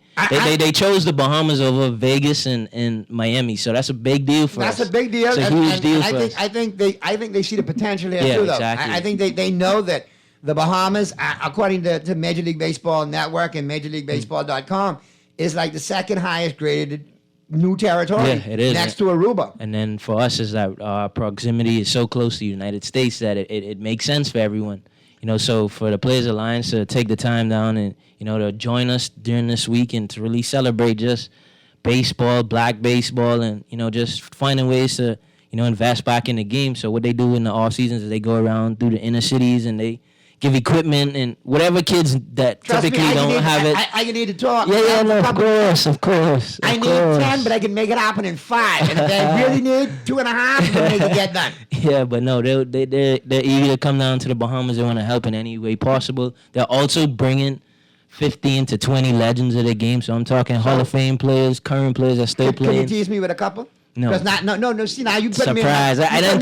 they chose the Bahamas over Vegas and Miami, so that's a big deal for us. That's a big deal. It's a huge deal for us. I think they see the potential here Yeah, too, though. exactly. I think they know that the Bahamas, according to Major League Baseball Network and MajorLeagueBaseball.com, is like the second highest graded new territory. Yeah, it is. Next to Aruba. And then for us is that our proximity is so close to the United States that it makes sense for everyone. So for the Players Alliance to take the time down and, to join us during this week and to really celebrate just baseball, black baseball, and, just finding ways to, invest back in the game. So what they do in the off seasons is they go around through the inner cities and they give equipment and whatever kids that typically don't have it. I need to talk. Yeah, no, of course. I need 10, but I can make it happen in 5. And if I really need 2.5, we'll make it get done. Yeah, but no, they're eager to come down to the Bahamas. They want to help in any way possible. They're also bringing 15 to 20 legends of the game. So I'm talking Hall of Fame players, current players that still Can playing. you tease me with a couple? No. No. See, now you put Surprise. me in. I don't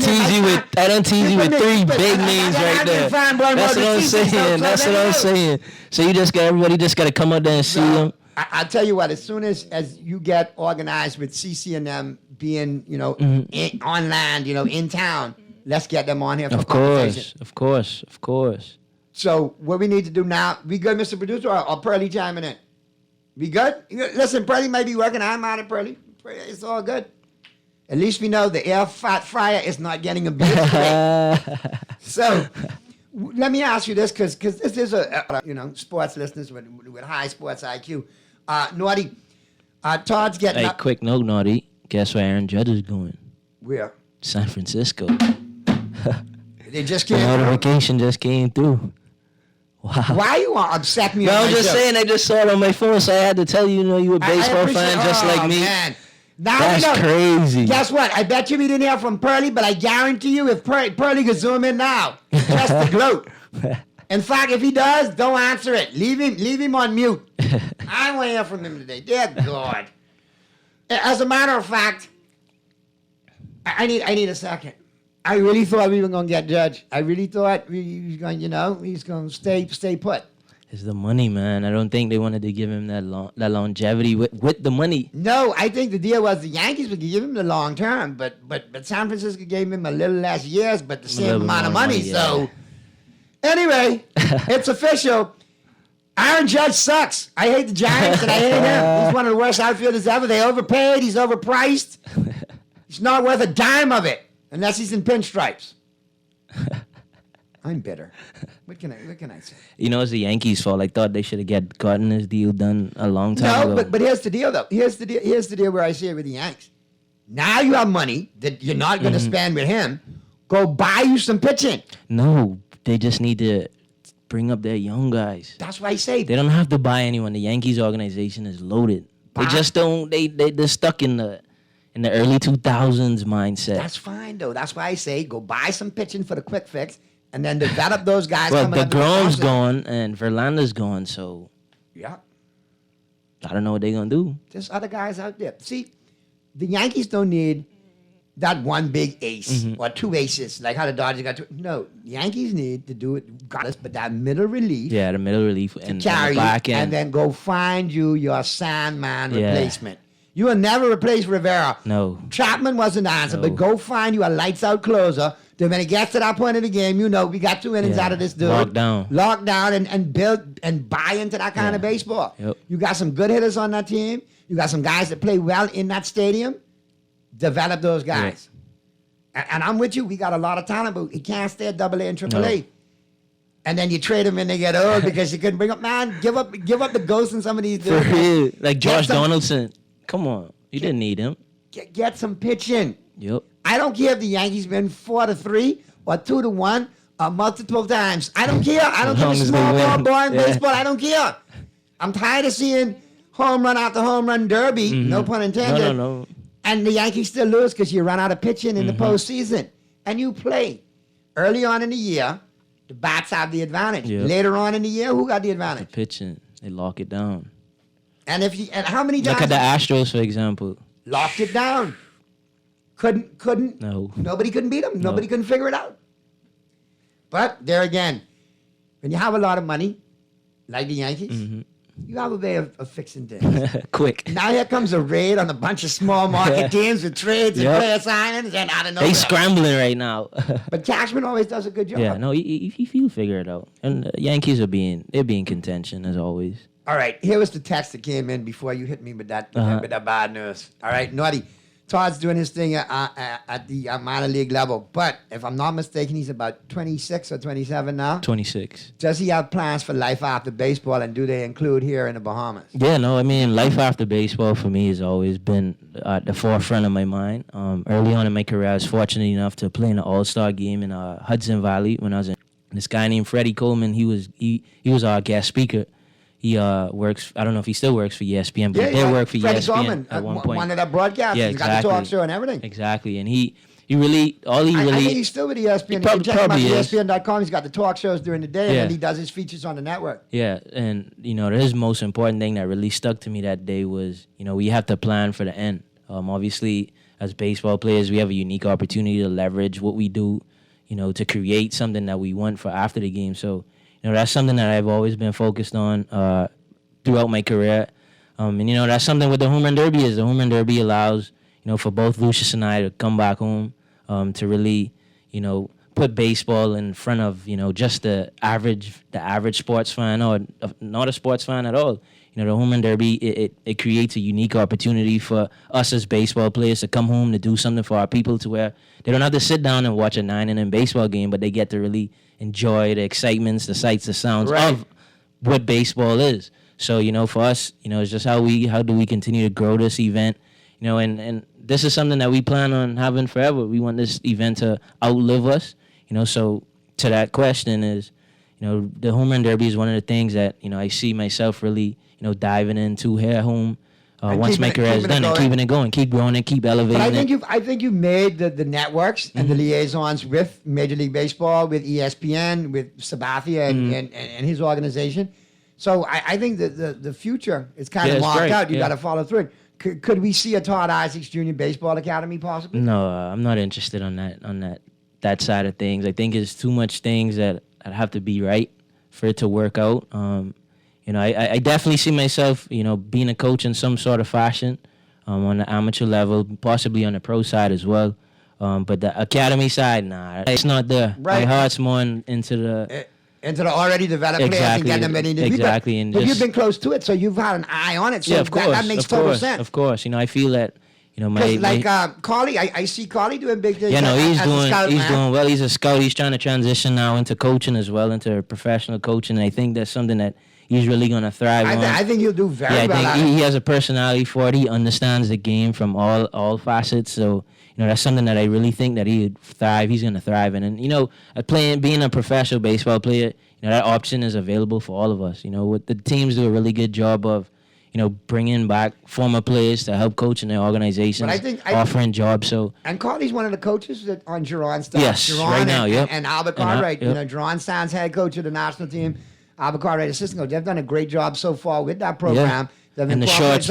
tease you with 3 big names right there. That's what I'm saying. That's what I'm saying. So everybody just got to come out there and see them. I'll tell you what, as soon as you get organized with CC and them being, on land, in town, let's get them on here for conversation. Of course. So what we need to do now, we good, Mr. Producer, or Pearly chiming in? We good? Listen, Pearly may be working. I'm out of Pearly. It's all good. At least we know the air fryer is not getting abused today. So let me ask you this, because this is a sports listeners with high sports IQ. Naughty, Todd's getting Hey, up. quick note, Naughty. Guess where Aaron Judge is going? Where? San Francisco. They just The came. notification just came through. Wow. Why you want to upset me? No, on I'm my just show? saying, I just saw it on my phone, so I had to tell you, you a I baseball appreciate- fan just like me. Man. Now That's we know. crazy. Guess what? I bet you we didn't hear from Pearly, but I guarantee you if Pearly could zoom in now, just the gloat. In fact, if he does, don't answer it. Leave him on mute. I don't want to hear from him today. Dear God. As a matter of fact, I need a second. I really thought we were going to get Judge. I really thought he was going, he's going to stay put. It's the money, man. I don't think they wanted to give him that longevity with the money. No, I think the deal was the Yankees would give him the long term, but San Francisco gave him a little less years, but the same amount of money. So anyway, it's official. Aaron Judge sucks. I hate the Giants and I hate him. He's one of the worst outfielders ever. They overpaid. He's overpriced. He's not worth a dime of it unless he's in pinstripes. I'm bitter. What can I say? It's the Yankees' fault. I thought they should have gotten this deal done a long time ago. But here's the deal, though. Here's the deal where I see it with the Yanks. Now you have money that you're not going to spend with him. Go buy you some pitching. No, they just need to bring up their young guys. That's why I say they don't have to buy anyone. The Yankees organization is loaded. They just don't. They're stuck in the early 2000s mindset. That's fine, though. That's why I say go buy some pitching for the quick fix. And then develop those guys. Well, coming up to the DeGrom's process. gone and Verlander's gone, so Yeah. I don't know what they're gonna do. There's other guys out there. See, the Yankees don't need that one big ace or 2 aces like how the Dodgers got 2. No, the Yankees need to do it regardless, but that middle relief Yeah, the middle relief and carry the you, back end. and then go find you your Sandman Yeah. replacement. You will never replace Rivera. No. Chapman wasn't the answer, but go find you a lights out closer. Then when it gets to that point of the game, we got 2 innings out of this dude. Lock down and build and buy into that kind of baseball. Yep. You got some good hitters on that team. You got some guys that play well in that stadium. Develop those guys. And I'm with you. We got a lot of talent, but he can't stay at AA and AAA. No. And then you trade them when they get old because you couldn't bring up. Man, give up the ghost in some of these dudes. For real. Like Get Josh some- Donaldson. Come on. You didn't need him. Get some pitching. Yep. I don't care if the Yankees win 4-3 or 2-1 or multiple times. I don't care. I don't give a small ball, boring baseball. I don't care. I'm tired of seeing home run after home run derby, no pun intended. No. And the Yankees still lose because you run out of pitching in the postseason. And you play. Early on in the year, the bats have the advantage. Yep. Later on in the year, who got the advantage? The pitching, they lock it down. And how many times? Look at the Astros, for example. Locked it down. Couldn't. No. Nobody couldn't beat them. Nobody couldn't figure it out. But there again, when you have a lot of money, like the Yankees, you have a way of fixing things. Quick. Now here comes a raid on a bunch of small market teams with trades and player signings and I don't know. They scrambling right now. But Cashman always does a good job. Yeah, no, he'll figure it out. And the Yankees are being contention as always. All right, here was the text that came in before you hit me with that bad news. All right, Naughty. Todd's doing his thing at the minor league level, but if I'm not mistaken, he's about 26 or 27 now. 26. Does he have plans for life after baseball, and do they include here in the Bahamas? Yeah, no, I mean, life after baseball for me has always been at the forefront of my mind. Early on in my career, I was fortunate enough to play in an all-star game in Hudson Valley when I was in. This guy named Freddie Coleman, he was our guest speaker. He works, I don't know if he still works for ESPN, but he did work for Freddie ESPN Coleman, at one point. One of the broadcasters. Yeah, He's got the talk show and everything. Exactly. And he really... I think he's still with ESPN. He probably is. ESPN.com. He's got the talk shows during the day, and then he does his features on the network. Yeah, and, his most important thing that really stuck to me that day was, we have to plan for the end. Obviously, as baseball players, we have a unique opportunity to leverage what we do, to create something that we want for after the game. So, that's something that I've always been focused on throughout my career. And, that's something what the Home Run Derby is. The Home Run Derby allows, for both Lucius and I to come back home to really, put baseball in front of, just the average sports fan or not a sports fan at all. The Home Run Derby, it creates a unique opportunity for us as baseball players to come home to do something for our people to where they don't have to sit down and watch a 9-inning baseball game, but they get to really enjoy the excitements, the sights, the sounds of what baseball is. So, for us, it's just how do we continue to grow this event, and this is something that we plan on having forever. We want this event to outlive us, so to that question is, the Home Run Derby is one of the things that, I see myself really, diving into here at home once my career is done and keeping it going, keep growing it, keep elevating it. But I think you've made the networks and the liaisons with Major League Baseball, with ESPN, with Sabathia and his organization. So I think that the future is kind of marked out. You got to follow through it. Could we see a Todd Isaacs Jr. Baseball Academy possibly? No, I'm not interested on that side of things. I think it's too much things that have to be right for it to work out. I definitely see myself, being a coach in some sort of fashion on the amateur level, possibly on the pro side as well. But the academy side, nah, it's not there. Right. My heart's more into the already developed players and getting them ready to be. Exactly. But you've been close to it, so you've had an eye on it. So of course, that makes total sense. Of course. I feel that, Carly, I see Carly doing big things. Yeah, no, he's doing well. He's a scout. He's trying to transition now into coaching as well, into professional coaching. And I think that's something that he's really going to thrive on. I think he'll do very well. I think he has a personality for it. He understands the game from all facets. So, that's something that I really think that he'd thrive. He's going to thrive in. And, being a professional baseball player, that option is available for all of us. What the teams do a really good job of, bringing back former players to help coach in their organizations, offering jobs. So, and Carly's one of the coaches that on Jerron Stan's. Yes, Jerron right now, yep. And Albert Cartwright, Jerron Stan's head coach of the national team, Albert Cartwright assistant coach. They've done a great job so far with that program. Yeah. In the short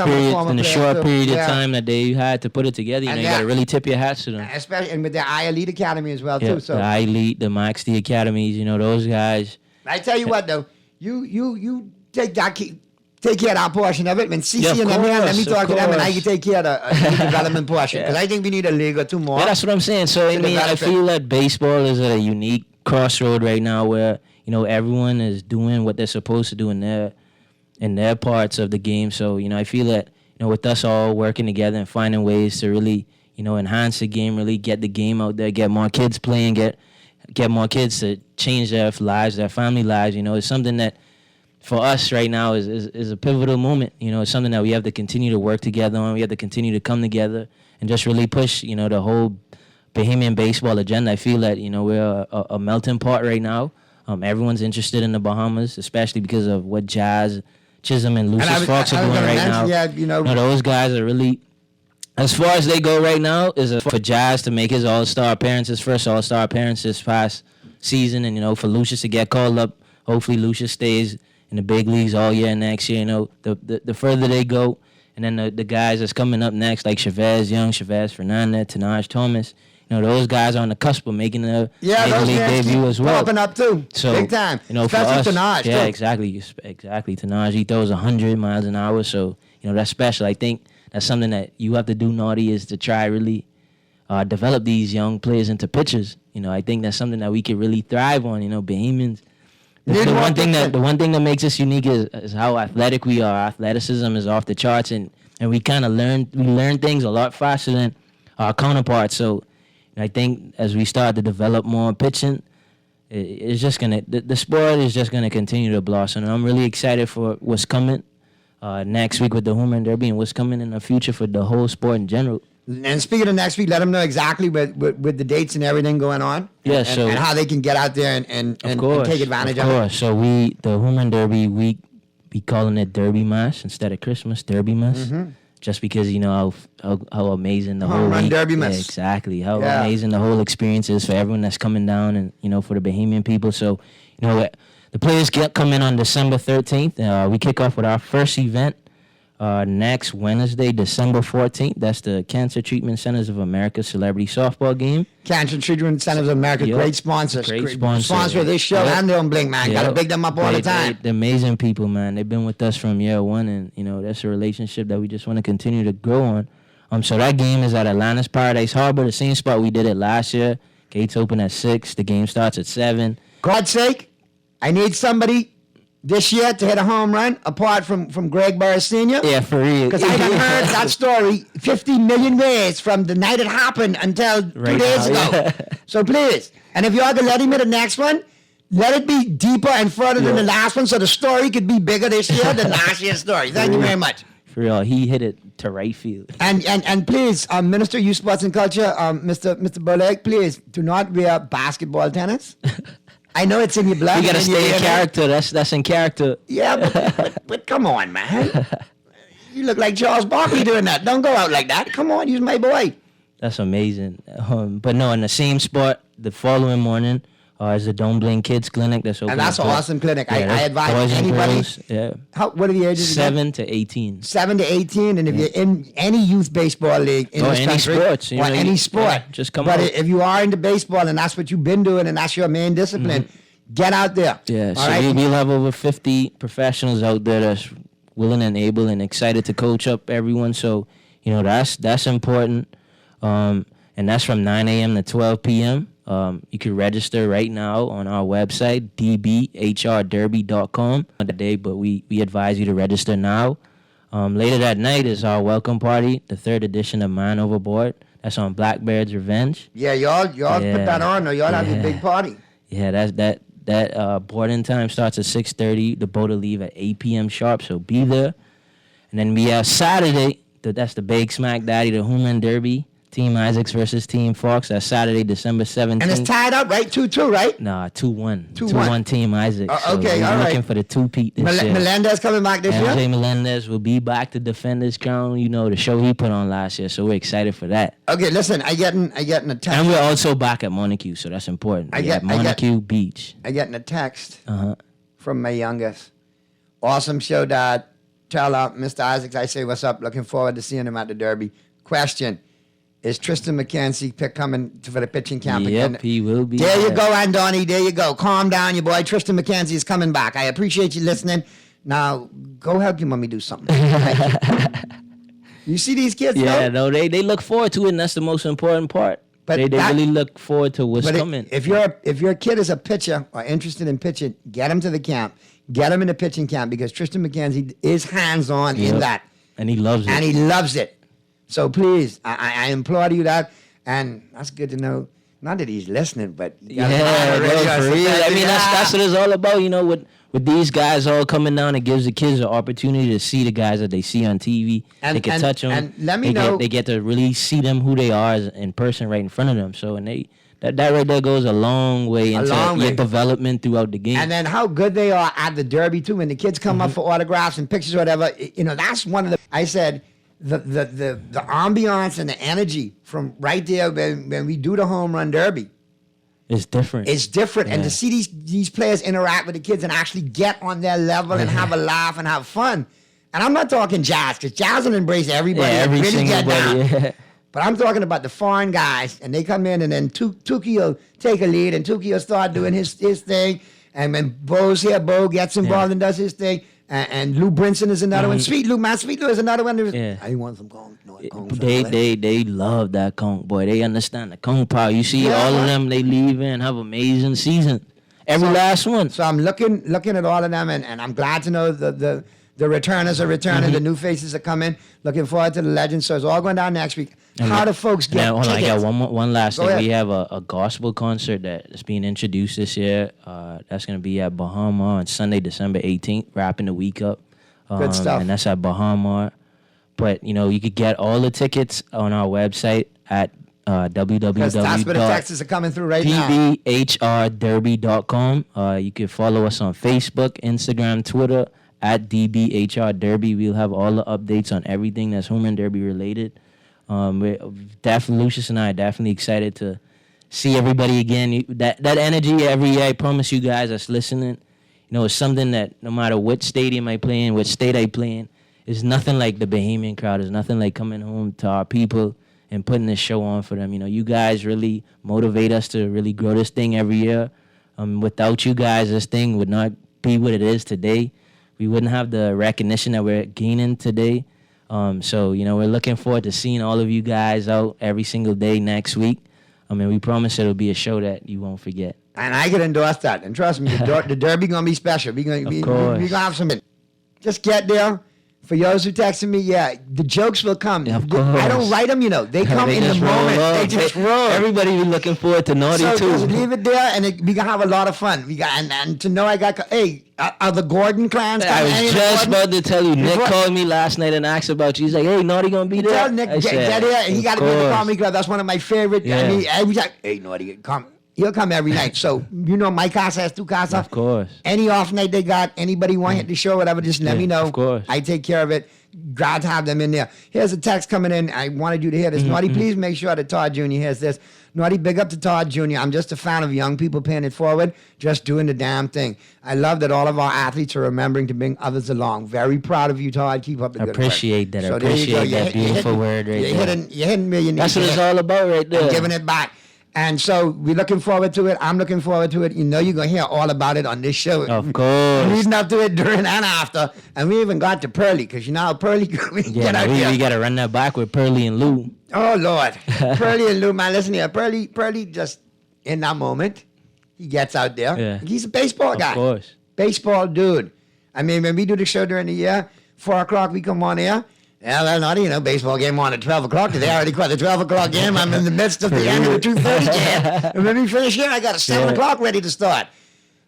period of time that they had to put it together, you got to really tip your hats to them. Especially and with the I-Elite Academy as well too. So the I-Elite, the Max D Academies, those guys. I tell you what though, you take care of that portion of it. When CC and them here, let me talk to them, and I can take care of the development portion because I think we need a league or two more. Yeah, that's what I'm saying. So I feel that baseball is at a unique crossroad right now where everyone is doing what they're supposed to do in their parts of the game. So I feel that with us all working together and finding ways to really enhance the game, really get the game out there, get more kids playing, get more kids to change their lives, their family lives. It's something that for us right now is a pivotal moment. You know, it's something that we have to continue to work together on. We have to continue to come together and just really push, you know, the whole Bahamian baseball agenda. I feel that, you know, we're a melting pot right now. Everyone's interested in the Bahamas, especially because of what Jazz, Chisholm, and Lucius Fox are doing right now. Yeah, you know, those guys are really, as far as they go right now, is for Jazz to make his All-Star appearance, his first All-Star appearance this past season, and, you know, for Lucius to get called up. Hopefully Lucius stays in the big leagues all year next year. You know, the further they go, and then the guys that's coming up next, like Chavez Young, Chavez Fernandez, Tanaj Thomas, you know, those guys are on the cusp of making the major league debut as well. Popping up too, so, big time. You know, especially for us, Tanaj. yeah, too. exactly. Tanaj, he throws 100 miles an hour, so, you know, that's special. I think that's something that you have to do, Naughty, is to try really develop these young players into pitchers. You know, I think that's something that we could really thrive on. You know, Bahamians. The one thing that makes us unique is how athletic we are. Our athleticism is off the charts, and we kind of learn things a lot faster than our counterparts. So I think as we start to develop more pitching, it's just gonna the sport is just gonna continue to blossom. And I'm really excited for what's coming next week with the Home Run Derby and what's coming in the future for the whole sport in general. And speaking of next week, let them know exactly with the dates and everything going on. Yeah, and how they can get out there and take advantage of it. Of course. So the Home Run Derby week, we calling it Derby Mass instead of Christmas, Derby Mass. Mm-hmm. Just because, you know, how amazing the whole Run week. Derby Mass. Yeah, exactly. How amazing the whole experience is for everyone that's coming down and, you know, for the Bahamian people. So, you know, the players come in on December 13th. We kick off with our first event. Next Wednesday, December 14th, that's the Cancer Treatment Centers of America Celebrity Softball Game. Cancer Treatment Centers of America, great sponsors. Great sponsor. Sponsor of this show and Don't Blink, man. Got to big them up all the time. They're amazing people, man. They've been with us from year one, and, you know, that's a relationship that we just want to continue to grow on. So that game is at Atlantis Paradise Harbor, the same spot we did it last year. Gates open at 6. The game starts at 7. God's sake, I need somebody this year to hit a home run, apart from Greg Burris Sr. Yeah, for real. Because I done heard that story 50 million ways from the night it happened until 2 days ago. Yeah. So please, and if you are going to let him hit the next one, let it be deeper and further than the last one so the story could be bigger this year than last year's story. Thank you very much. For real, he hit it to right field. And please, Minister of Youth, Sports and Culture, Mr. Burleg, please do not wear basketball tennis. I know it's in your blood. You gotta stay in character. That's in character. Yeah, but come on, man. You look like Charles Barkley doing that. Don't go out like that. Come on, you're my boy. That's amazing. But no, in the same spot, the following morning is the Don't Blink Kids Clinic. That's open. And that's an awesome clinic. Yeah, I advise anybody. Girls, yeah. What are the ages? 7 to 18. 7 to 18, and if you're in any youth baseball league in this any country, sports, or any sport, just come but out. if you are into baseball and that's what you've been doing and that's your main discipline, get out there. Yeah, all so right? we'll have over 50 professionals out there that's willing and able and excited to coach up everyone. So, you know, that's important. And that's from 9 a.m. to 12 p.m. You can register right now on our website, dbhrderby.com. Today, but we advise you to register now. Later that night is our welcome party, the 3rd edition of Man Overboard. That's on Blackbeard's Revenge. Yeah, y'all put that on, or y'all have your big party. Yeah, that boarding time starts at 6:30. The boat will leave at 8 p.m. sharp, so be there. And then we have Saturday. That's the Big Smack Daddy, the Home Run Derby. Team Isaacs versus Team Fox. That's Saturday, December 17th. And it's tied up, right? 2-2, right? Nah, 2-1. 2-1 Team Isaacs. Okay, so all we're right. looking for the two-peat this year. Melendez coming back this year? MJ Melendez will be back to defend his crown, you know, the show he put on last year. So we're excited for that. Okay, listen, I getting a text. And we're also back at Montague, so that's important. Montague Beach. I getting a text from my youngest. Awesome show, Dad. Tell Mr. Isaacs I say what's up. Looking forward to seeing him at the Derby. Question. Is Tristan McKenzie coming for the pitching camp again? Yep, he will be. There you go, Andoni. There you go. Calm down, your boy. Tristan McKenzie is coming back. I appreciate you listening. Now, go help your mommy do something. You see these kids, Yeah, though? no, they look forward to it, and that's the most important part. But they really look forward to what's coming. If your kid is a pitcher or interested in pitching, get him to the camp. Get him in the pitching camp because Tristan McKenzie is hands-on in that. And he loves it. And he loves it. So please, I implore you that, and that's good to know. Not that he's listening, but Yeah, bro, for real. I mean, that's what it's all about. You know, with with these guys all coming down, it gives the kids an opportunity to see the guys that they see on TV. They can touch them. And let me know. They get to really see them who they are in person right in front of them. So that right there goes a long way into your development throughout the game. And then how good they are at the Derby too. When the kids come up for autographs and pictures or whatever, that's one of the. I said the ambiance and the energy from right there when we do the home run derby. It's different. It's different, and to see these players interact with the kids and actually get on their level and have a laugh and have fun. And I'm not talking Jazz, because Jazz will embrace everybody and really get down. Yeah. But I'm talking about the foreign guys, and they come in, and then Tukey will take a lead, and Tukey will start doing his thing. And when Bo's here, Bo gets involved and does his thing. And Lou Brinson is another one. Sweet Lou is another one. I want some conch. They love that conch, boy. They understand the conch power. You see all of them, they leave and have amazing seasons. Every last one. So I'm looking at all of them, and I'm glad to know the returners are returning, the new faces are coming. Looking forward to the legends. So it's all going down next week. How do folks get tickets? I got one last thing. Ahead. We have a gospel concert that's being introduced this year. That's going to be at Bahama on Sunday, December 18th, wrapping the week up. Good stuff. And that's at Bahama. But, you could get all the tickets on our website at www. Because that's where the texts are coming through right now. dbhrderby.com. You can follow us on Facebook, Instagram, Twitter, at DBHR Derby. We'll have all the updates on everything that's home run derby related. Lucius and I are definitely excited to see everybody again. That energy every year, I promise you guys that's listening, it's something that no matter what stadium I play in, what state I play in, it's nothing like the Bahamian crowd. It's nothing like coming home to our people and putting this show on for them. You guys really motivate us to really grow this thing every year. Without you guys, this thing would not be what it is today. We wouldn't have the recognition that we're gaining today. So, we're looking forward to seeing all of you guys out every single day next week. We promise it'll be a show that you won't forget. And I can endorse that. And trust me, the Derby going to be special. We're going to have some. Just get there. For those who texted me, the jokes will come. Of course. I don't write them, They come in the moment. They just roll. Everybody be looking forward to Naughty, too. So just leave it there, and we going to have a lot of fun. And to know are the Gordon clans coming? I was just about to tell you. Nick called me last night and asked about you. He's like, hey, Naughty going to be there? Tell Nick, get here. And he got to be in the comedy club. That's one of my favorite. Yeah. I mean, every time, hey, Naughty, come. He'll come every night. So, my casa has two casa. Of course. Any off night they got, anybody want hit the show, whatever, just let me know. Of course. I take care of it. Glad to have them in there. Here's a text coming in. I wanted you to hear this. Naughty, please make sure that Todd Jr. hears this. Naughty, big up to Todd Jr. I'm just a fan of young people paying it forward, just doing the damn thing. I love that all of our athletes are remembering to bring others along. Very proud of you, Todd. Keep up the good work. Appreciate that. So appreciate that beautiful word right there. You're hitting me. That's what it's all about right there. I'm giving it back. And so we're looking forward to it. I'm looking forward to it. You're going to hear all about it on this show. Of course. Leading up to it, during and after. And we even got to Pearly, because how Pearly we get out here. We got to run that back with Pearly and Lou. Oh, Lord. Pearly and Lou, man, listen here. Pearly just, in that moment, he gets out there. Yeah. He's a baseball guy. Of course. Baseball dude. When we do the show during the year, 4 o'clock we come on air. Yeah, Naughty, baseball game on at 12 o'clock. They already caught the 12 o'clock game. I'm in the midst of the end of the 2:30 game. And when we finish here, I got a 7 o'clock ready to start.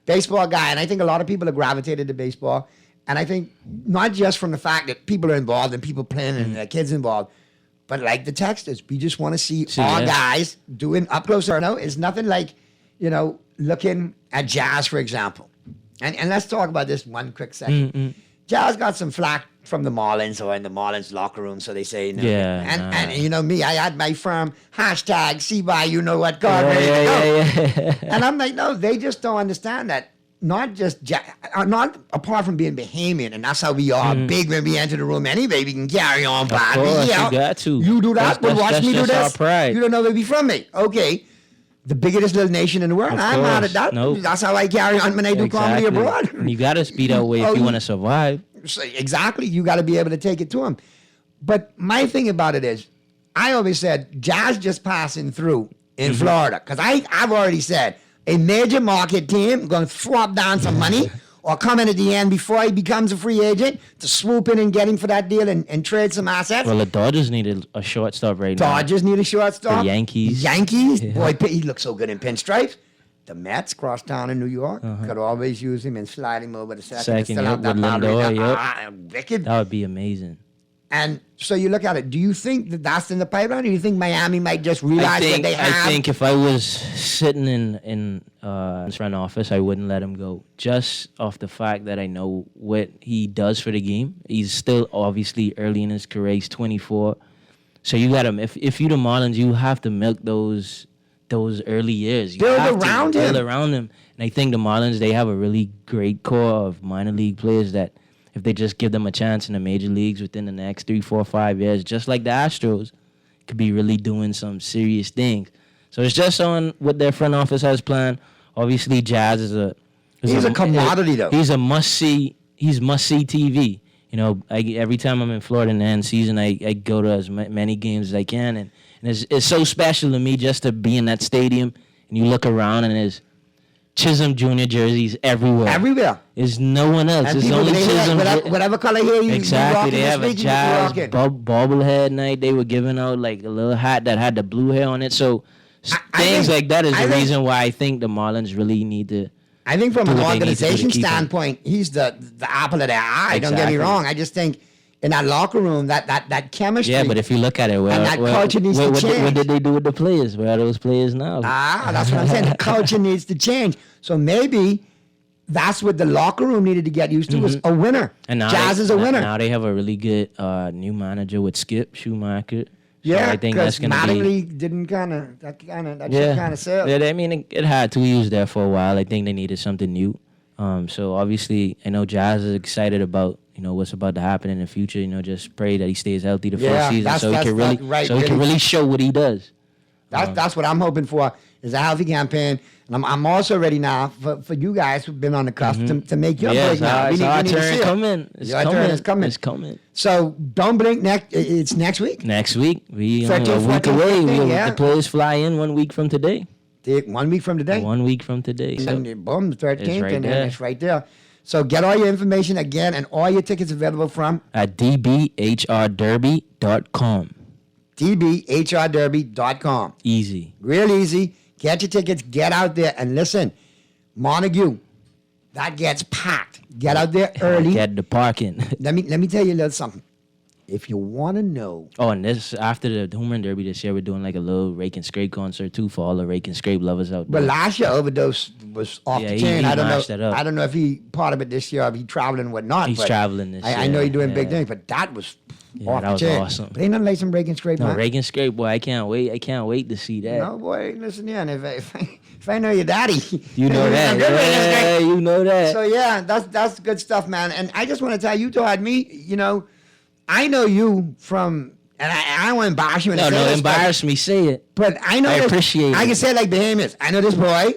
Baseball guy. And I think a lot of people have gravitated to baseball. And I think not just from the fact that people are involved and people playing and their kids involved, but like the texters, we just want to see our guys doing up close. It's nothing like, looking at Jazz, for example. And let's talk about this one quick second. Jazz got some flack from the Marlins or in the Marlins locker room, so they say. And me, I had my firm hashtag #CBY, you know what, card ready to go. And I'm like, no, they just don't understand that. Not apart from being Bahamian, and that's how we are big when we enter the room anyway. We can carry on by. Of course, you got to. You do that, but watch me do this. Our pride. You don't know where we from, me. Okay. The biggest little nation in the world. I'm mad at that. Nope. That's how I carry on when I do comedy abroad. You got to speed that way if you want to survive. Exactly. You got to be able to take it to them. But my thing about it is, I always said, Jazz just passing through in Florida. Because I've already said, a major market team going to swap down some money or come in at the end before he becomes a free agent to swoop in and get him for that deal and trade some assets. Well, the Dodgers need a shortstop right now. Dodgers need a shortstop. The Yankees. Yeah. Boy, he looks so good in pinstripes. the Mets cross town in New York could always use him and slide him over the second. Second, fill out with that lottery. Lindor, Wicked. That would be amazing. And so you look at it. Do you think that that's in the pipeline? Or do you think Miami might just realize what they have? I think if I was sitting in front office, I wouldn't let him go. Just off the fact that I know what he does for the game. He's still obviously early in his career. He's 24. So you got him. If you the Marlins, you have to milk those early years. You Build around him. Build around him. And I think the Marlins, they have a really great core of minor league players that if they just give them a chance in the major leagues within the next 3, 4, 5 years, just like the Astros, could be really doing some serious things. So it's just on what their front office has planned. Obviously, Jazz is a commodity, though. He's a must-see. He's must-see TV. You know, every time I'm in Florida in the end season, I go to as many games as I can, and it's so special to me just to be in that stadium, and you look around and there's Chisholm Jr. jerseys everywhere. Everywhere. There's no one else. And There's people, only they Chisholm. whatever color hair you Exactly. They have a Jazz Jazz bobblehead night. They were giving out like a little hat that had the blue hair on it. So things like that is the reason why I think the Marlins really need to. I think from an organization keep him. standpoint, he's the apple of their eye. Don't get me wrong. I just think in that locker room, that chemistry. Yeah, but if you look at it, culture needs to change. What did they do with the players? Where are those players now? That's what I'm saying. The culture needs to change. So maybe that's what the locker room needed to get used to was a winner. And now Jazz is a winner. Now they have a really good new manager with Skip Schumacher. Yeah, I think that's because gonna Mattingly didn't kind of yeah. sell. Yeah, I mean, it had 2 years there for a while. I think they needed something new. So obviously, I know Jazz is excited about what's about to happen in the future. Just pray that he stays healthy the first season, so he can really show what he does. That's what I'm hoping for is a healthy campaign. And I'm also ready now for you guys who've been on the cusp to make your break now. Our turn coming. Turn is coming. It's coming. So don't blink. It's next week. Next week. We a 13, week 14, away. 15, The players fly in 1 week from today. 1 week from today? 1 week from today. So and boom, the 13th, right and there. it's right there. So get all your information again and all your tickets available from at dbhrderby.com. dbhrderby.com. Easy. Real easy. Get your tickets. Get out there and listen. Montague, that gets packed. Get out there early. Get the parking. Let me tell you a little something. If you want to know. Oh, and this after the Home Run Derby this year, we're doing like a little Rake and Scrape concert too for all the Rake and Scrape lovers out there. But last year, Overdose was off the chain. He I mashed it up. don't know if he part of it this year, if he traveling and whatnot. He's traveling this year. I know he's doing big things, but that was off that the was chain. awesome. But ain't nothing like some Rake and Scrape, No, man. Rake and Scrape, boy, I can't wait. I can't wait to see that. No, boy, listen here. And if I know your daddy, you know that. Yeah, you know that. So yeah, that's good stuff, man. And I just want to tell you, taught me, I know you from, and I don't want to embarrass you. No, embarrass me. Say it. But I know I appreciate it. I can say it like Bahamas. I know this boy.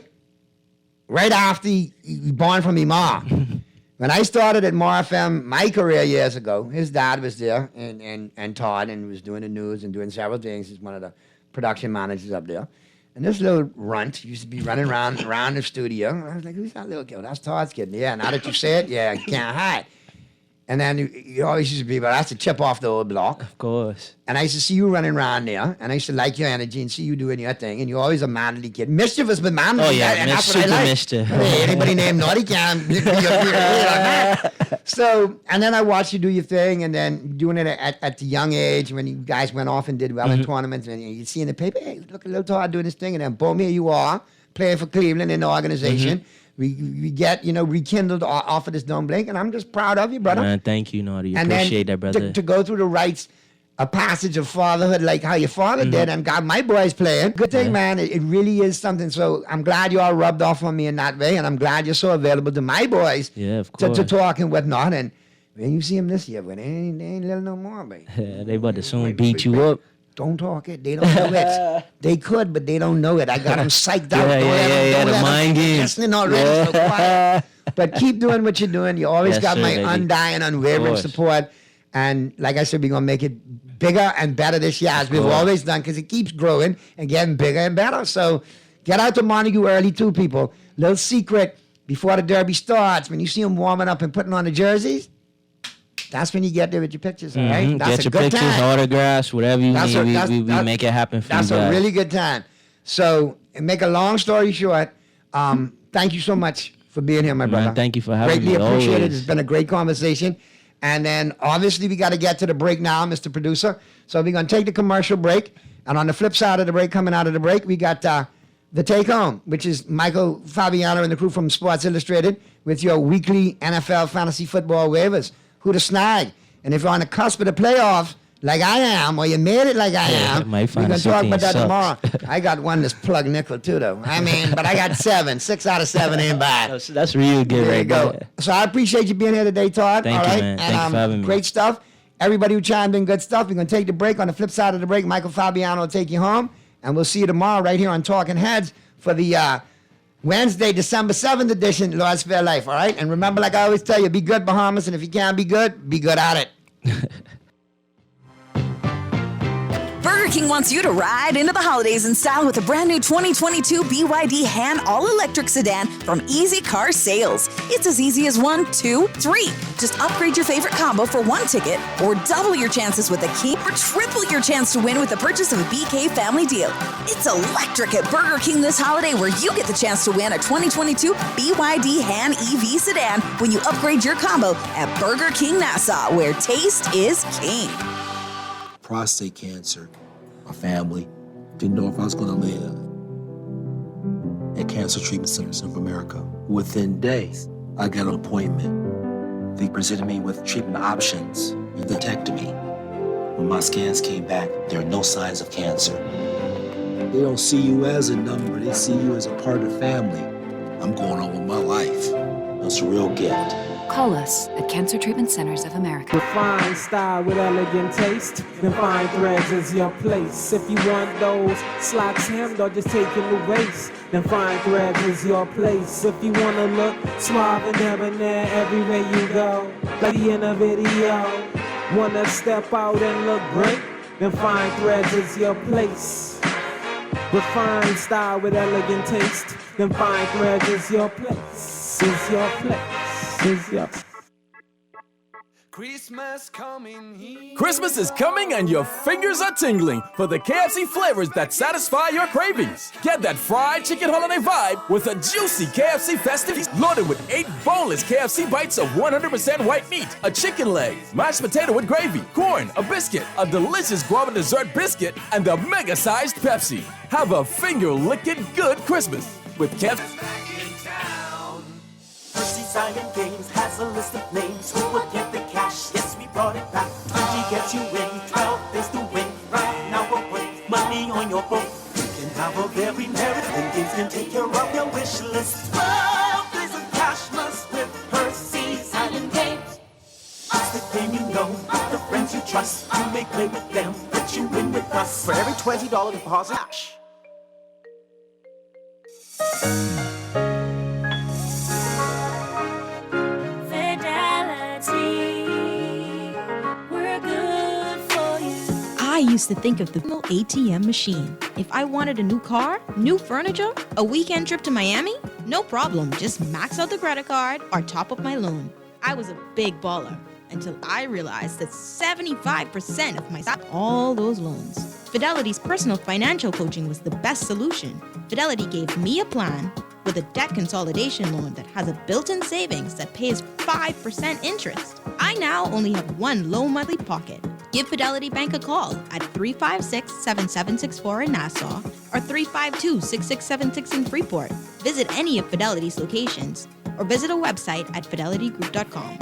Right after he born from me mom. When I started at Mar FM, my career years ago, his dad was there and Todd and was doing the news and doing several things. He's one of the production managers up there. And this little runt used to be running around the studio. I was like, who's that little kid? That's Todd's kid. Yeah, now that you say it, yeah, you can't hide. And then you always used to be, but that's to chip off the old block. Of course. And I used to see you running around there, and I used to like your energy and see you doing your thing. And you're always a manly kid. Mischievous, but manly. Oh, yeah, and that's what I super like. mischief. Hey, anybody named Naughty can. So, and then I watched you do your thing, and then doing it at the young age when you guys went off and did well in tournaments, and you see in the paper, hey, look at little Todd doing this thing, and then boom, here you are, playing for Cleveland in the organization. We get, rekindled off of this Don't Blink, and I'm just proud of you, brother. Man, thank you, Naughty. And Appreciate then that, brother. To go through the rites, a passage of fatherhood like how your father did, and got my boys playing. Good thing, man. It really is something. So I'm glad you all rubbed off on me in that way, and I'm glad you're so available to my boys of course. to talk and whatnot. And when you see them this year, but they ain't little no more, baby. They about to soon beat you up. Don't talk it. They don't know it. They could, but they don't know it. I got them psyched out. The mind game. Listening already, so quiet. But keep doing what you're doing. You always got my baby. undying, unwavering support. And like I said, we're going to make it bigger and better this year, as we've always done, because it keeps growing and getting bigger and better. So get out to Montague early, too, people. Little secret, before the Derby starts, when you see them warming up and putting on the jerseys, that's when you get there with your pictures, all right? That's Get a your good pictures, time. autographs, whatever you need. We make it happen for you guys. That's a really good time. So, and make a long story short, Thank you so much for being here, my brother. Man, thank you for having Greatly me. appreciate it. Always. It's been a great conversation. And then obviously we got to get to the break now, Mr. Producer. So we're going to take the commercial break. And on the flip side of the break, coming out of the break, we got the Take Home, which is Michael Fabiano and the crew from Sports Illustrated with your weekly NFL fantasy football waivers. Who to snag. And if you're on the cusp of the playoffs, like I am, or you made it like I am, we're going to talk about that tomorrow. I got one that's plug nickel too, though. I mean, but I got 7. 6 out of 7 ain't bad. That's real good, There right you go. there. So I appreciate you being here today, Todd. Thank all you, right? man. And, Thank you for having me. Great stuff. Everybody who chimed in, good stuff. We're going to take the break. On the flip side of the break, Michael Fabiano will take you home. And we'll see you tomorrow right here on Talking Heads for the Wednesday, December 7th edition, Lord's Fair Life, all right? And remember, like I always tell you, be good, Bahamas. And if you can't be good at it. Burger King wants you to ride into the holidays in style with a brand new 2022 BYD Han all-electric sedan from Easy Car Sales. It's as easy as 1, 2, 3. Just upgrade your favorite combo for 1 ticket or double your chances with a King or triple your chance to win with the purchase of a BK family deal. It's electric at Burger King this holiday where you get the chance to win a 2022 BYD Han EV sedan when you upgrade your combo at Burger King Nassau, where taste is king. Prostate cancer. My family didn't know if I was going to live. At Cancer Treatment Centers of America, within days, I got an appointment. They presented me with treatment options and vitrectomy. When my scans came back, there are no signs of cancer. They don't see you as a number, they see you as a part of the family. I'm going on with my life. That's a real gift. Call us at Cancer Treatment Centers of America. Refine style with elegant taste. Then Fine Threads is your place. If you want those slacks hemmed or just taking the waist, then Fine Threads is your place. If you wanna look suave and debonair everywhere you go, like in a video, wanna step out and look great, then Fine Threads is your place. Refine style with elegant taste, then Fine Threads is your place. Is your place. Christmas is coming and your fingers are tingling for the KFC flavors that satisfy your cravings. Get that fried chicken holiday vibe with a juicy KFC festive feast loaded with 8 boneless KFC bites of 100% white meat, a chicken leg, mashed potato with gravy, corn, a biscuit, a delicious guava dessert biscuit, and a mega-sized Pepsi. Have a finger-licking good Christmas with KFC. Percy Simon Games has a list of names who will get the cash. Yes, we brought it back. 20 gets you in, 12 is the win. Right now we're putting money on your book. You can have a very merry and games can take care of your wish list. 12 days of cash must with Percy Simon Games. It's the game you know, the friends you trust. You may play with them, but you win with us. For every $20 deposit, cash. I used to think of the ATM machine. If I wanted a new car, new furniture, a weekend trip to Miami, no problem. Just max out the credit card or top up my loan. I was a big baller until I realized that 75% of my all those loans. Fidelity's personal financial coaching was the best solution. Fidelity gave me a plan with a debt consolidation loan that has a built-in savings that pays 5% interest. I now only have one low monthly pocket. Give Fidelity Bank a call at 356-7764 in Nassau or 352-6676 in Freeport. Visit any of Fidelity's locations or visit a website at fidelitygroup.com.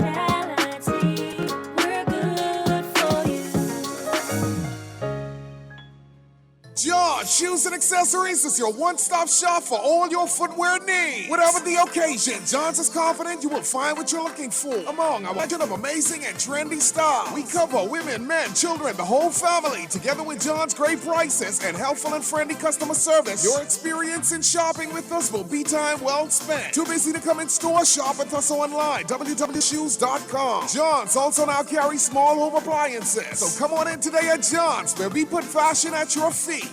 John Shoes and Accessories is your one-stop shop for all your footwear needs. Whatever the occasion, John's is confident you will find what you're looking for among a legend of amazing and trendy styles. We cover women, men, children, the whole family. Together with John's great prices and helpful and friendly customer service, your experience in shopping with us will be time well spent. Too busy to come in store? Shop with us online, www.shoes.com. John's also now carries small home appliances. So come on in today at John's, where we put fashion at your feet.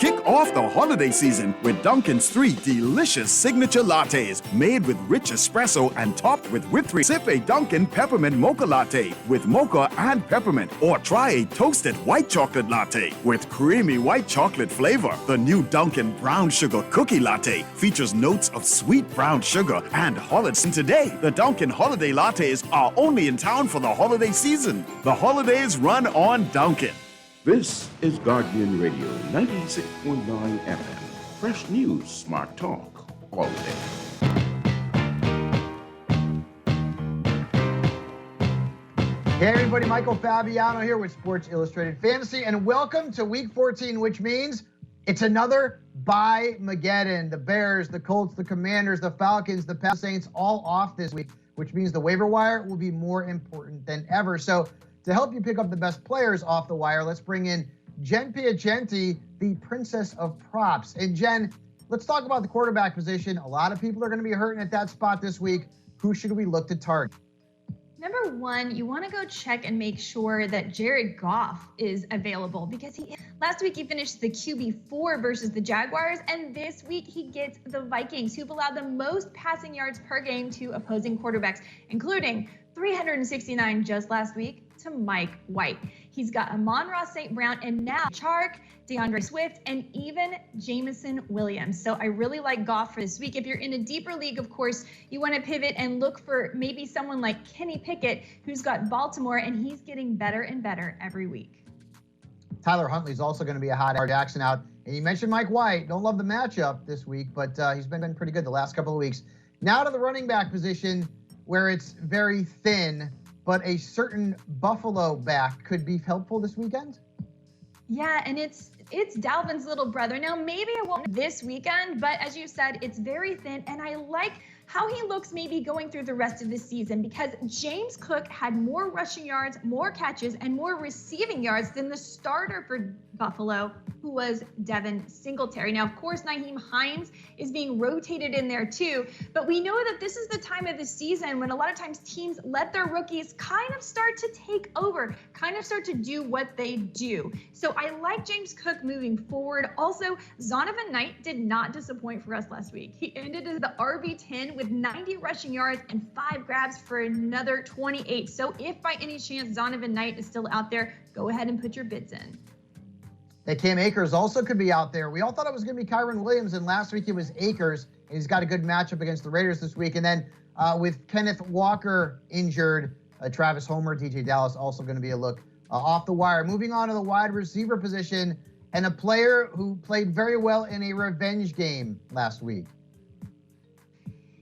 Kick off the holiday season with Dunkin's 3 delicious signature lattes made with rich espresso and topped with whipped cream. Sip a Dunkin' Peppermint Mocha Latte with mocha and peppermint, or try a toasted white chocolate latte with creamy white chocolate flavor. The new Dunkin' Brown Sugar Cookie Latte features notes of sweet brown sugar and holiday. Today, the Dunkin' Holiday Lattes are only in town for the holiday season. The holidays run on Dunkin'. This is Guardian Radio 96.9 FM. Fresh news, smart talk, all day. Hey everybody, Michael Fabiano here with Sports Illustrated Fantasy, and welcome to Week 14, which means it's another bye-mageddon. The Bears, the Colts, the Commanders, the Falcons, the Saints all off this week, which means the waiver wire will be more important than ever. So to help you pick up the best players off the wire, let's bring in Jen Piacenti, the princess of props. And Jen, let's talk about the quarterback position. A lot of people are going to be hurting at that spot this week. Who should we look to target? Number one, you want to go check and make sure that Jared Goff is available, because last week he finished the QB4 versus the Jaguars, and this week he gets the Vikings, who've allowed the most passing yards per game to opposing quarterbacks, including 369 just last week to Mike White. He's got Amon-Ra St. Brown and now Chark, DeAndre Swift, and even Jameson Williams. So I really like Goff for this week. If you're in a deeper league, of course, you want to pivot and look for maybe someone like Kenny Pickett, who's got Baltimore, and he's getting better and better every week. Tyler Huntley's also going to be a hot Jackson out. And you mentioned Mike White. Don't love the matchup this week, but he's been pretty good the last couple of weeks. Now to the running back position, where it's very thin, but a certain Buffalo back could be helpful this weekend? Yeah, and it's Dalvin's little brother. Now, maybe it won't this weekend, but as you said, it's very thin, and I like how he looks maybe going through the rest of the season, because James Cook had more rushing yards, more catches, and more receiving yards than the starter for Buffalo, who was Devin Singletary. Now, of course, Nyheim Hines is being rotated in there too, but we know that this is the time of the season when a lot of times teams let their rookies kind of start to take over, kind of start to do what they do. So I like James Cook moving forward. Also, Zonovan Knight did not disappoint for us last week. He ended as the RB10 with 90 rushing yards and 5 grabs for another 28. So if by any chance Zonovan Knight is still out there, go ahead and put your bids in. Hey, Cam Akers also could be out there. We all thought it was going to be Kyron Williams, and last week it was Akers, and he's got a good matchup against the Raiders this week. And then with Kenneth Walker injured, Travis Homer, DJ Dallas also going to be a look off the wire. Moving on to the wide receiver position, and a player who played very well in a revenge game last week.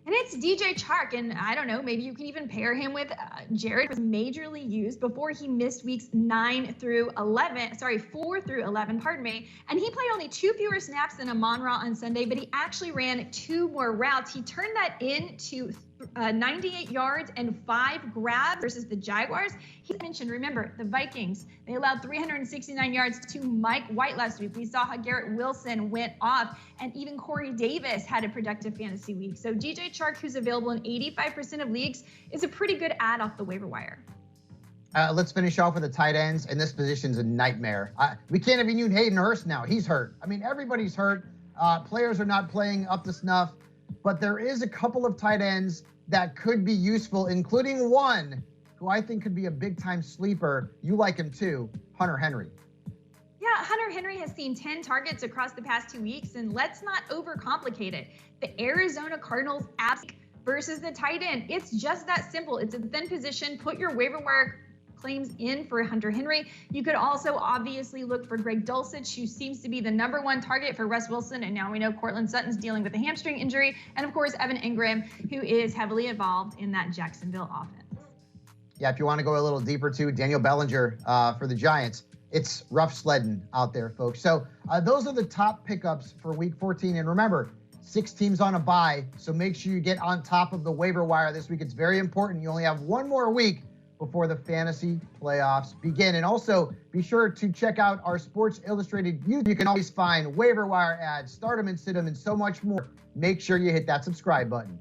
And it's DJ Chark, and I don't know, maybe you can even pair him with Jared. Was majorly used before he missed weeks 4 through 11, pardon me. And he played only 2 fewer snaps than Amon-Ra on Sunday, but he actually ran 2 more routes. He turned that into 98 yards and 5 grabs versus the Jaguars. He mentioned, remember, the Vikings, they allowed 369 yards to Mike White last week. We saw how Garrett Wilson went off, and even Corey Davis had a productive fantasy week. So DJ Chark, who's available in 85% of leagues, is a pretty good add off the waiver wire. Let's finish off with the tight ends, and this position's a nightmare. We can't even use Hayden Hurst now. He's hurt. I mean, everybody's hurt. Players are not playing up to snuff, but there is a couple of tight ends that could be useful, including one who I think could be a big-time sleeper. You like him too, Hunter Henry. Yeah, Hunter Henry has seen 10 targets across the past 2 weeks, and let's not overcomplicate it. The Arizona Cardinals versus the tight end. It's just that simple. It's a thin position. Put your waiver wire claims in for Hunter Henry. You could also obviously look for Greg Dulcich, who seems to be the #1 target for Russ Wilson, and now we know Cortland Sutton's dealing with a hamstring injury, and of course Evan Ingram, who is heavily involved in that Jacksonville offense. Yeah, if you want to go a little deeper too, Daniel Bellinger for the Giants. It's rough sledding out there, folks. So those are the top pickups for Week 14, and remember, 6 teams on a bye, so make sure you get on top of the waiver wire this week. It's very important. You only have 1 more week before the fantasy playoffs begin. And also, be sure to check out our Sports Illustrated YouTube. You can always find waiver wire ads, start them and sit them, and so much more. Make sure you hit that subscribe button.